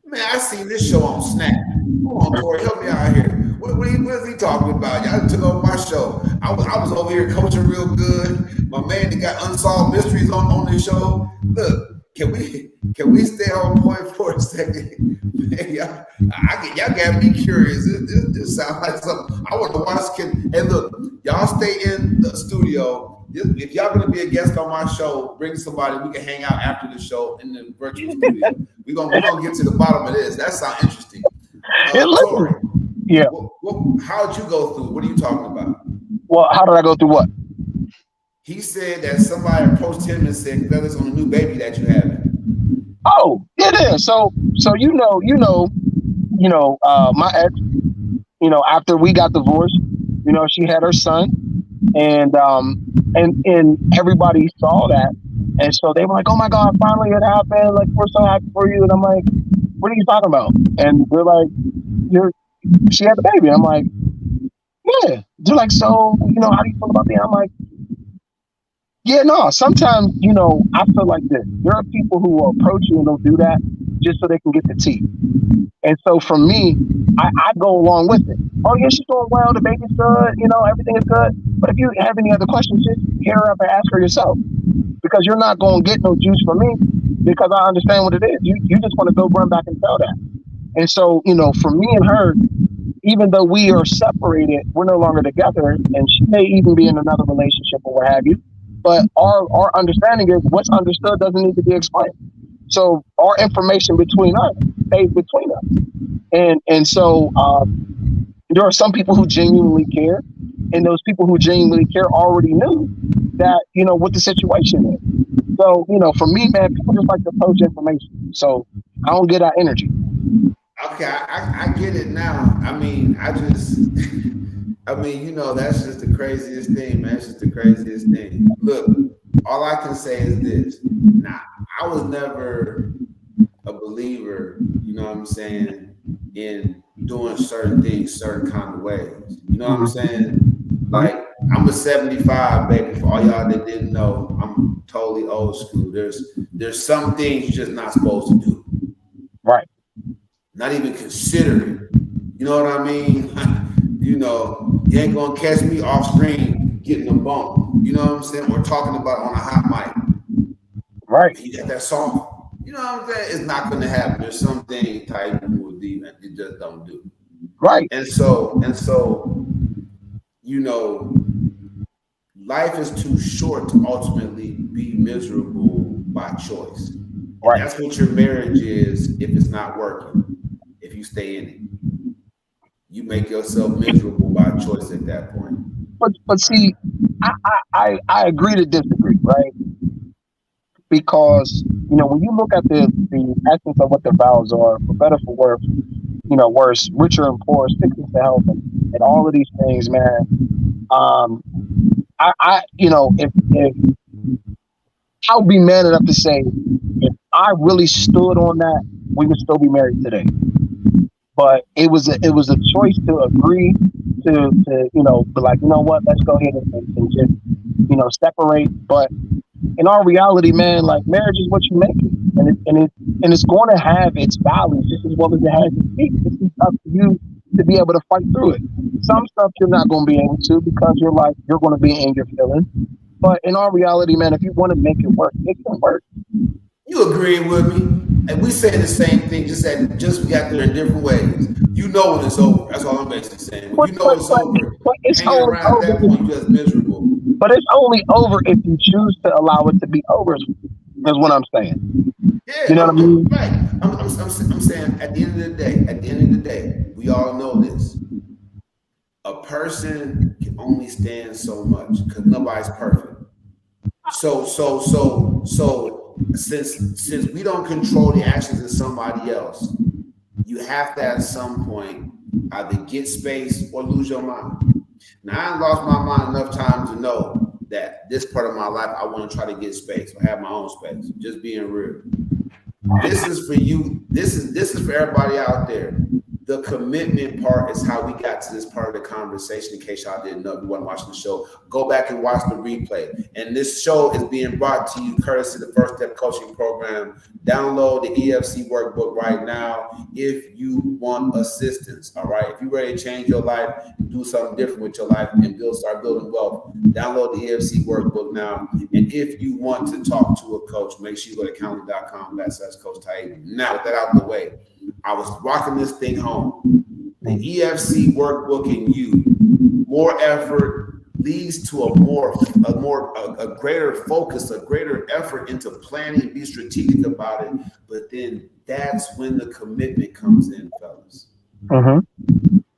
Man, I seen this show on Snap. Come on, Tori, help me out here. What is he talking about? Y'all took over my show. I was over here coaching real good. My man that got unsolved mysteries on this show. Look, can we stay on point for a second? Man, y'all got me curious. This sounds like something I want to watch. And look, y'all stay in the studio. If y'all gonna be a guest on my show, bring somebody. We can hang out after the show in the virtual studio. We're gonna get to the bottom of this. That sounds interesting. Tori, yeah. How'd you go through? What are you talking about? Well, how did I go through what? He said that somebody approached him and said, "Congratulations on the new baby that you have." Oh, it is. So my ex, after we got divorced, she had her son. And everybody saw that, and so they were like, "Oh my God, finally it happened! Like we're so happy for you." And I'm like, "What are you talking about?" And they're like, she had the baby." I'm like, "Yeah." They're like, "So how do you feel about me?" I'm like, "Yeah, no. Sometimes I feel like this. There are people who will approach you and they'll do that just so they can get the tea." And so for me, I go along with it. "Oh yeah, she's doing well. The baby's good. Everything is good." But if you have any other questions, just hit her up and ask her yourself, because you're not going to get no juice from me, because I understand what it is. You just want to go run back and tell that. And so for me and her, even though we are separated, we're no longer together, and she may even be in another relationship or what have you. But our understanding is what's understood doesn't need to be explained. So our information between us stays between us. And so there are some people who genuinely care, and those people who genuinely care already knew that, what the situation is. So, for me, man, people just like to poach information. So I don't get that energy. Okay, I get it now. I mean, that's just the craziest thing, man. It's just the craziest thing. Look, all I can say is this. Nah, I was never a believer, you know what I'm saying, in doing certain things certain kind of ways. You know what I'm saying? Like, I'm a 75, baby. For all y'all that didn't know, I'm totally old school. There's some things you're just not supposed to do. Right. Not even consider it. You know what I mean? You ain't gonna catch me off screen getting a bump. You know what I'm saying? Or talking about on a hot mic. Right. You got that song. You know what I'm saying? It's not gonna happen. There's something type with the event you just don't do. Right. And so, life is too short to ultimately be miserable by choice. Right. That's what your marriage is if it's not working. If you stay in it, you make yourself miserable by choice at that point. But see, I agree to disagree, right? Because when you look at the essence of what the vows are, for better, for worse, worse, richer and poor, sickness to health, and all of these things, man. If I would be man enough to say, if I really stood on that, we would still be married today. But it was a choice to agree to be like, what, let's go ahead and just separate. But in our reality, man, like, marriage is what you make it, and it's going to have its valleys just as well as it has its peaks. It's up to you to be able to fight through it. Some stuff you're not going to be able to, because you're going to be in your feelings. But in our reality, man, if you want to make it work, it can work. You agree with me? And we say the same thing, just we got there in different ways. You know when it's over. That's all I'm basically saying. When it's over, it's hanging only around over at that point, you're just miserable. But it's only over if you choose to allow it to be over, is what I'm saying. Yeah, you know what I mean? Right. I'm saying at the end of the day, we all know this. A person can only stand so much because nobody's perfect. So since we don't control the actions of somebody else, you have to at some point either get space or lose your mind. Now, I lost my mind enough times to know that this part of my life, I want to try to get space or have my own space. Just being real. This is for you. This is for everybody out there. The commitment part is how we got to this part of the conversation. In case y'all didn't know, if you weren't watching the show, go back and watch the replay. And this show is being brought to you courtesy of the First Step Coaching Program. Download the EFC Workbook right now if you want assistance. All right. If you're ready to change your life, do something different with your life, and start building wealth, download the EFC Workbook now. And if you want to talk to a coach, make sure you go to calendar.com/Coach Taib. Now, with that out of the way, I was rocking this thing home. The EFC Workbook in you, more effort leads to a greater focus, a greater effort into planning, be strategic about it. But then that's when the commitment comes in, fellas.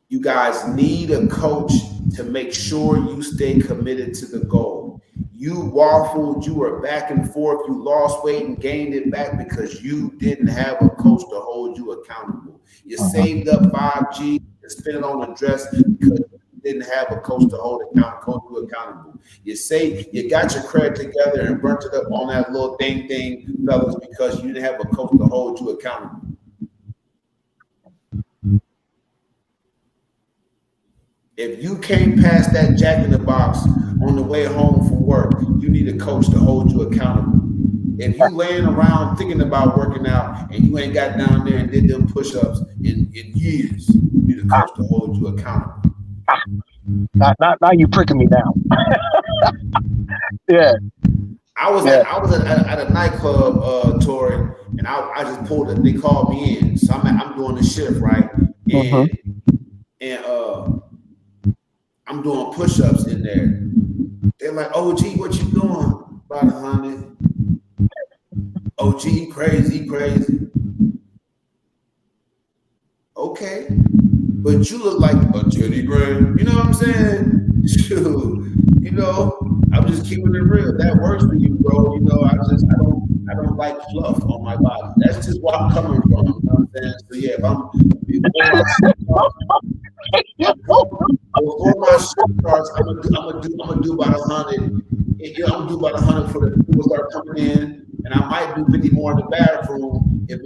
You guys need a coach to make sure you stay committed to the goal. You waffled, you were back and forth, you lost weight and gained it back because you didn't have a coach to hold you accountable. You saved up 5G and spent it on a dress because you didn't have a coach to hold you accountable. You say you got your credit together and burnt it up on that little thing, fellas, because you didn't have a coach to hold you accountable. If you can't pass that Jack in the Box on the way home from work, you need a coach to hold you accountable. If you laying around thinking about working out and you ain't got down there and did them push-ups in years, you need a coach to hold you accountable. Now you pricking me now. Yeah. I was at a nightclub, Tori, and I just pulled it. They called me in, so I'm doing the shift, right? And I'm doing push-ups in there. They're like, "OG, what you doing?" About 100. OG, crazy. Okay, but you look like a Teddy Graham. You know what I'm saying? Shoot, you know, I'm just keeping it real. That works for you, bro. You know, I don't like fluff on my body. That's just where I'm coming from. You know what I'm saying? So yeah, before my shift starts, I'm gonna do about 100. I'm gonna do about 100 for the people start coming in, and I might do 50 more in the bathroom if I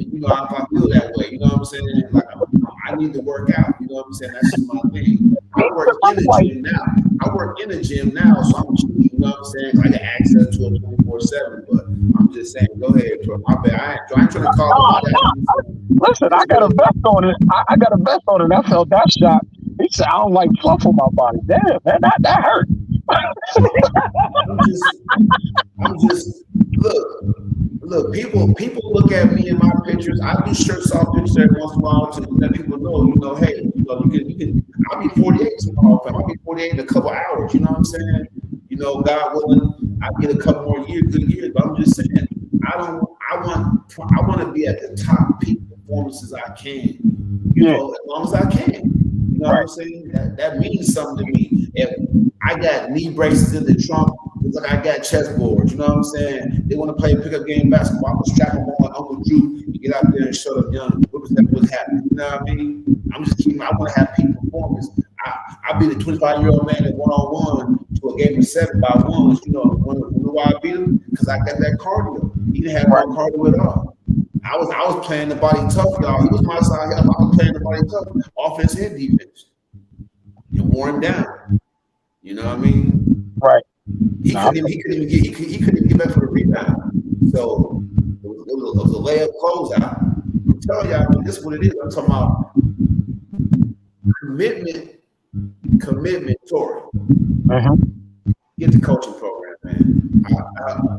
feel that way. You know what I'm saying? Like I need to work out. You know what I'm saying? That's just my thing. I work in the gym now, so I'm cheap. You know what I'm saying? I got access to it 24/7. But I'm just saying, go ahead, Troy. My bad. I ain't trying to call Listen, I got a vest on it. I got a vest on it. I felt that shot. He said, "I don't like fluff on my body." Damn, man, that hurt. I'm just look. People look at me in my pictures. I do shirts off pictures every once in a while to let people know, hey, you can. I'll be 48 tomorrow. I'll be 48 in a couple hours. You know what I'm saying? You know, God willing, I get a couple more good years. But I'm just saying, I want to be at the top peak performances I can. You know, as long as I can. You know what I'm saying? That means something to me. If I got knee braces in the trunk, it's like I got chessboards. You know what I'm saying? They want to play pickup game basketball. I'm gonna strap them on Uncle Drew and get out there and show them young what's happening. You know what I mean? I'm just keeping. I want to have peak performance. I'll be the 25-year-old man that 1-on-1 to a game of 7x1s. You know why I beat him? Because I got that cardio. He didn't have no cardio at all. I was playing the body tough, y'all. He was my side. I was playing the body tough, offense and defense, and wore him down. You know what I mean? Right. He couldn't even get back for the rebound. So it was a layup closeout. I'm telling y'all, this is what it is. I'm talking about commitment, Tori. Get the coaching program, man.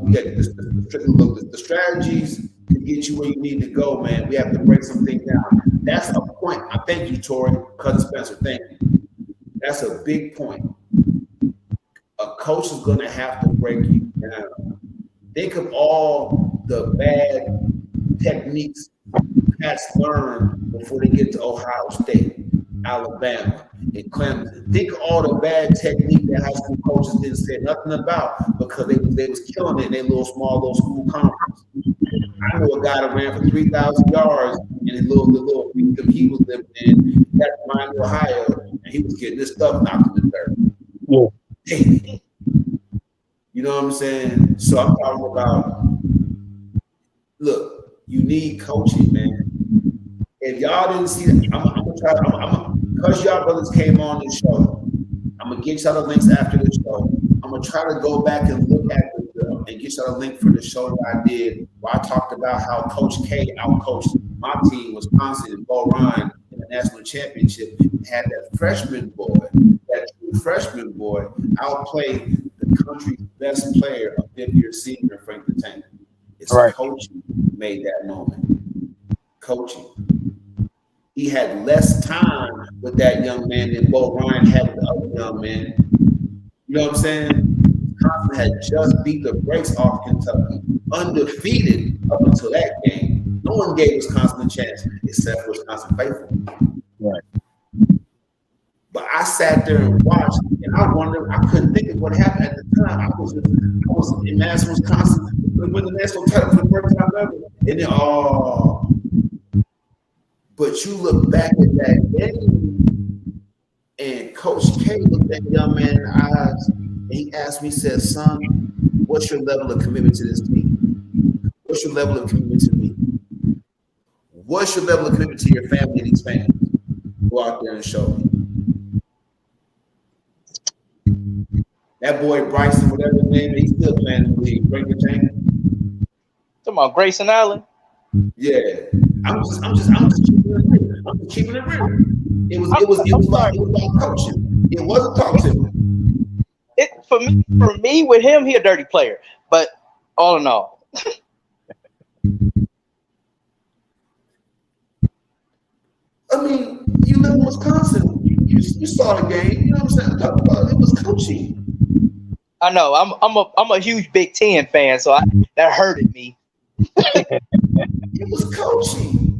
We got the strategies to get you where you need to go, man. We have to break some things down. That's a point. I thank you, Tori, Cousin Spencer. Thank you. That's a big point. A coach is going to have to break you down. Think of all the bad techniques cats learn before they get to Ohio State, Alabama, and Clemson. Think of all the bad technique that high school coaches didn't say nothing about because they was killing it in their little school conference. I know a guy that ran for 3,000 yards in the little kingdom he was living in. That's Miami, Ohio, and he was getting this stuff knocked in the dirt. Yeah. You know what I'm saying? So I'm talking about, look, you need coaching, man. If y'all didn't see that, I'm gonna try. Because y'all brothers came on this show, I'm gonna get y'all the links after the show. I'm gonna try to go back and look at and get y'all a link for the show that I did where I talked about how Coach K outcoached my team, Wisconsin, and Bo Ryan in the national championship. Had that freshman boy outplay the country's best player, a fifth-year senior, Frank the Tank. It's coaching made that moment. Coaching. He had less time with that young man than Bo Ryan had with the other young man. You know what I'm saying? Wisconsin had just beat the brakes off Kentucky, undefeated up until that game. No one gave Wisconsin a chance except for Wisconsin faithful. Right. But I sat there and watched, and I wondered, I couldn't think of what happened at the time. I was in Madison, Wisconsin, when the national title for the first time ever. And then, but you look back at that game, And Coach K looked that young man in the eyes and he asked me, he said, son, what's your level of commitment to this team? What's your level of commitment to me? What's your level of commitment to your family and these fans? Go out there and show me. That boy Bryson, whatever his name is, he's still playing in the league. Bring your tank. Talking about Grayson Allen. Yeah, I'm just keeping it real. I'm just keeping it real. It was about coaching. It wasn't talking. For me, with him, he a dirty player. But all in all, I mean, you live in Wisconsin. You saw the game. You know what I'm saying? I'm talking about it was coaching. I know I'm a huge Big Ten fan, so that hurted me. It was coaching.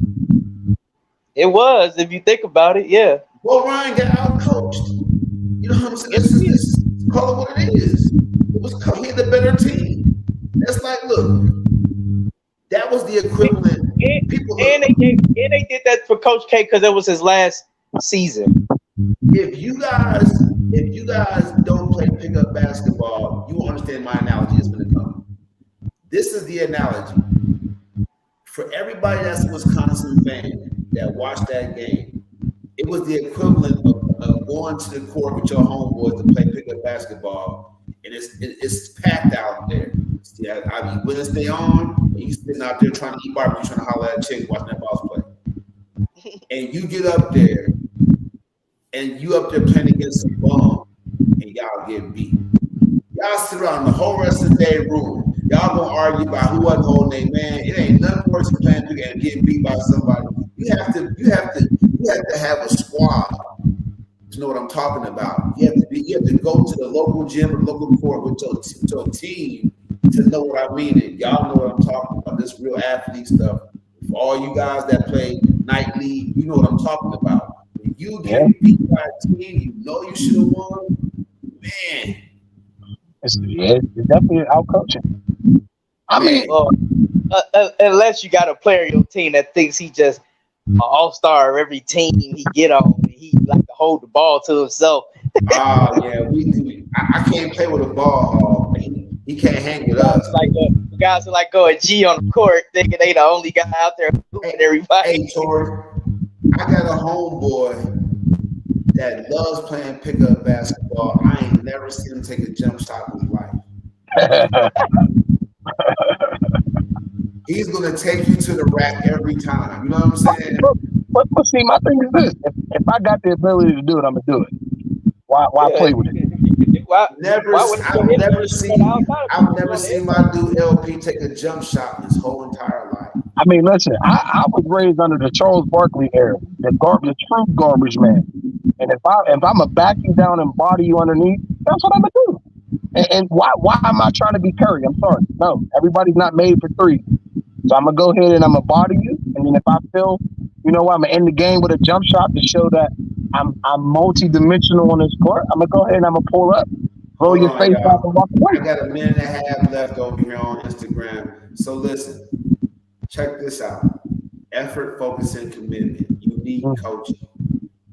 It was, if you think about it, yeah. Well, Ryan got out coached. You know what I'm saying? This is call it what it is. It was he had the better team. That's like, look, that was the equivalent. And they did that for Coach K because it was his last season. If you guys don't play pickup basketball, you won't understand my analogy is going to come. This is the analogy. For everybody that's a Wisconsin fan that watched that game, it was the equivalent of going to the court with your homeboys to play pickup basketball, and it's packed out there. Yeah, I mean, when they on, and you sitting out there trying to eat barbecue, trying to holler at a chick watching that ball play, and you get up there, and you up there playing against some bum, and y'all get beat. Y'all sit around the whole rest of the day room. Y'all gonna argue about who wasn't holding their man. It ain't nothing worse than playing pickup and getting beat by somebody. You have to have a squad to know what I'm talking about. You have to go to the local gym or local court with your team to know what I mean. And y'all know what I'm talking about. This real athlete stuff. For all you guys that play night league, you know what I'm talking about. When you get beat by a team, you know you should have won. Man, it's definitely out coaching. I mean, unless you got a player on your team that thinks he just an all-star of every team he get on, and he like to hold the ball to himself. Oh yeah, I can't play with a ball hog. He can't hang with us. Like the guys who like go a G on the court, thinking they the only guy out there hooping everybody. Hey, Tori, I got a homeboy that loves playing pickup basketball. I ain't never seen him take a jump shot in his life. He's gonna take you to the rack every time. You know what I'm saying? But see, my thing is this: if I got the ability to do it, I'm gonna do it. Why play with it? I've never seen my dude LP take a jump shot in his whole entire life. I mean, listen, I was raised under the Charles Barkley era, the true garbage man. And if I'm a back you down and body you underneath, that's what I'm gonna do. And why am I trying to be Curry? I'm sorry. No, everybody's not made for three. So I'm gonna go ahead and I'm gonna body you. And then if I feel, I'm gonna end the game with a jump shot to show that I'm multi-dimensional on this court, I'm gonna go ahead and I'm gonna pull up, roll your face off and walk away. I got a minute and a half left over here on Instagram. So listen, check this out. Effort, focus, and commitment. You need coaching.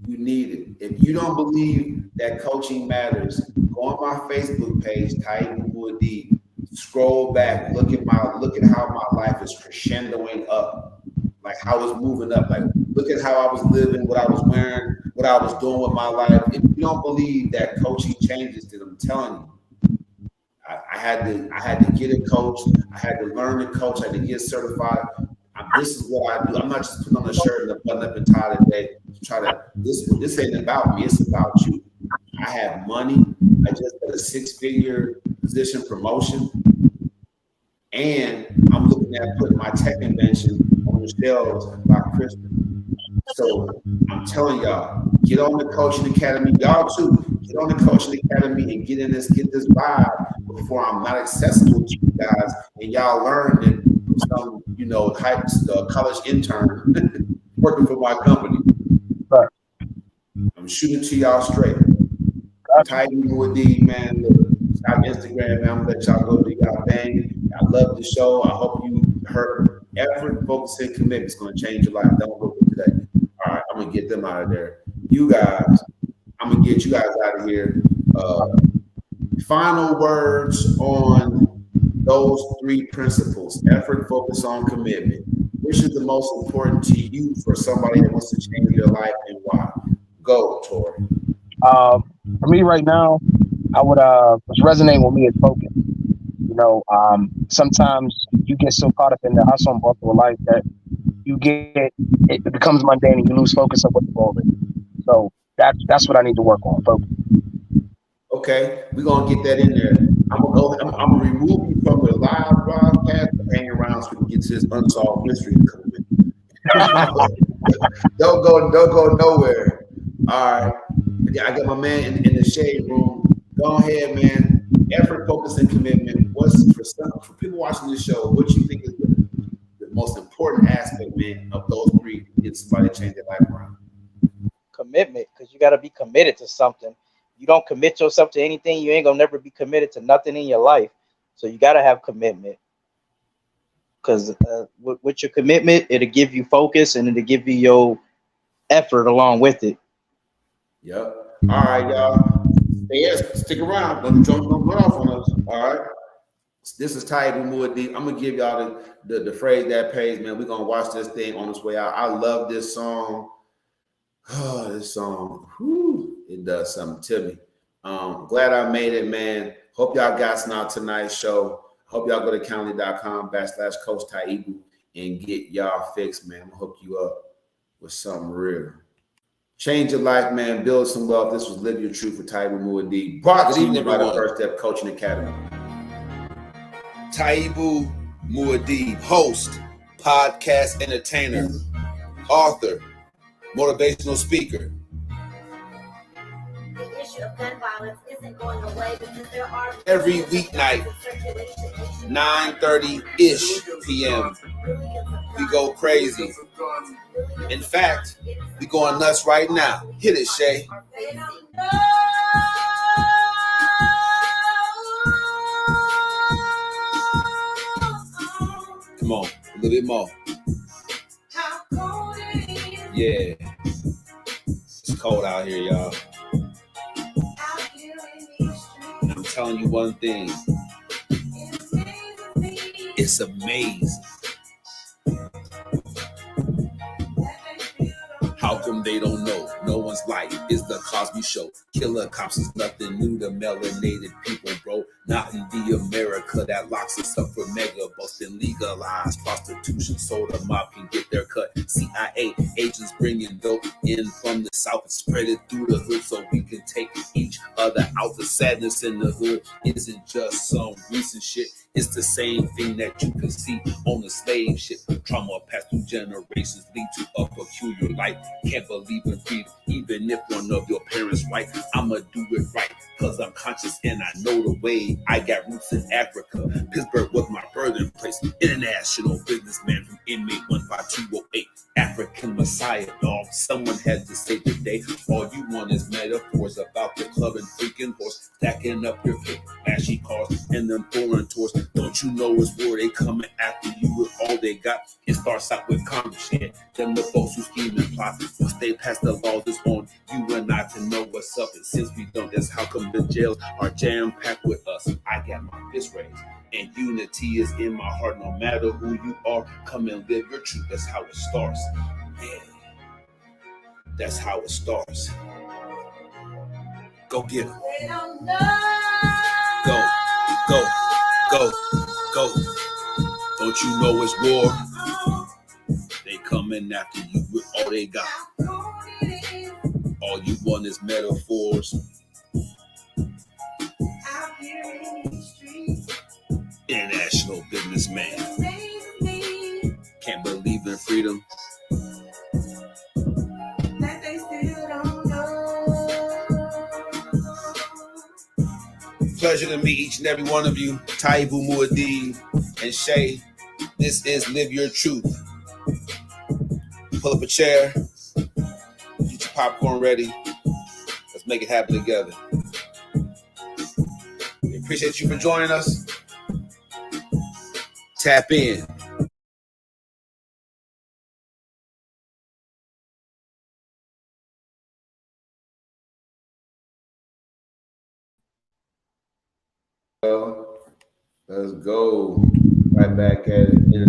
You need it. If you don't believe that coaching matters, go on my Facebook page, Titan Woody. Scroll back, look at how my life is crescendoing up, like how it's moving up. Like look at how I was living, what I was wearing, what I was doing with my life. If you don't believe that coaching changes it, I'm telling you, I had to get a coach. I had to learn to coach. I had to get certified. This is what I do. I'm not just putting on a shirt and a button up and tie today to try to. This ain't about me. It's about you. I have money. I just got a 6-figure position promotion, and I'm looking at putting my tech invention on the shelves by Christmas. So I'm telling y'all, get on the coaching academy. Y'all too, get on the coaching academy and get this vibe before I'm not accessible to you guys, and y'all learn it from some, hype college intern working for my company. Right. I'm shooting to y'all straight. Titan with D, man. On Instagram, man. I'm gonna let y'all go do y'all thing. I love the show. I hope you heard effort, focus, and commitment is gonna change your life. Don't go today. All right, I'm gonna get them out of there. You guys, I'm gonna get you guys out of here. Final words on those three principles: effort, focus on commitment. Which is the most important to you for somebody that wants to change their life, and why? Go, Tori. For me right now, I would what's resonating with me is focus. Sometimes you get so caught up in the hustle and bustle of life that it becomes mundane and you lose focus of what the goal is. So that's what I need to work on. Focus. Okay, we're gonna get that in there. I'm gonna remove you from the live broadcast and hang around so we can get to this unsolved mystery coming. Don't go nowhere. All right. I got my man in the shade room. Go ahead, man. Effort, focus, and commitment. What's for people watching this show? What you think is the most important aspect, man, of those three to get somebody to change their life around? Commitment, because you got to be committed to something. You don't commit yourself to anything, you ain't gonna never be committed to nothing in your life. So you got to have commitment, because with your commitment, it'll give you focus and it'll give you your effort along with it. Yep. All right, y'all. Yes, stick around. Don't run off on us. All right. This is Taibu Muad'Dib. I'm gonna give y'all the phrase that pays, man. We're gonna watch this thing on its way out. I love this song. Oh, this song, it does something to me. Glad I made it, man. Hope y'all got some out tonight's show. Hope y'all go to calendly.com/Coach Taibu and get y'all fixed, man. I'm gonna hook you up with something real. Change your life, man. Build some wealth. This was Live Your Truth with Taibu Muad'Dib. Brought to you by the First Step Coaching Academy. Taibu Muad'Dib, host, podcast entertainer, author, motivational speaker. The issue of gun violence isn't going away because there are every weeknight, 9:30-ish p.m. We go crazy. In fact, we going nuts right now. Hit it, Shay. Come on, a little bit more. Yeah. It's cold out here, y'all. And I'm telling you one thing. It's amazing. How come they don't know? No one's life is the Cosby Show. Killer cops is nothing new to melanated people, bro. Not in the America that locks us up for mega busting, legalized prostitution so the mob can get their cut. CIA agents bringing dope in from the south and spread it through the hood so we can take each other out. The sadness in the hood isn't just some recent shit. It's the same thing that you can see on the slave ship. Trauma passed through generations lead to a peculiar life. Can't believe in freedom, even if one of your parents right. I'ma do it right, cause I'm conscious and I know the way. I got roots in Africa. Pittsburgh was my birthplace. International businessman from inmate 15208. African Messiah, dog. Someone had to say today. All you want is metaphors about the club and freaking horse. Stacking up your cake, flashy cars, and them foreign tours. Don't you know it's war? They coming after you with all they got. It starts out with Congress, yeah. Them the folks who scheme and plot. Once they pass the laws, it's on you and I to know what's up. And since we don't, that's how come the jails are jam-packed with us. I got my fist raised. And unity is in my heart. No matter who you are, come and live your truth. That's how it starts. Yeah. That's how it starts. Go get 'em. Go, go, go, go. Don't you know it's war? They coming after you with all they got. All you want is metaphors. International businessman. Can't believe in freedom. Pleasure to meet each and every one of you. Taibu Muad'Dib and Shay. This is Live Your Truth. Pull up a chair. Get your popcorn ready. Let's make it happen together. We appreciate you for joining us. Tap in. Well, let's go right back at it.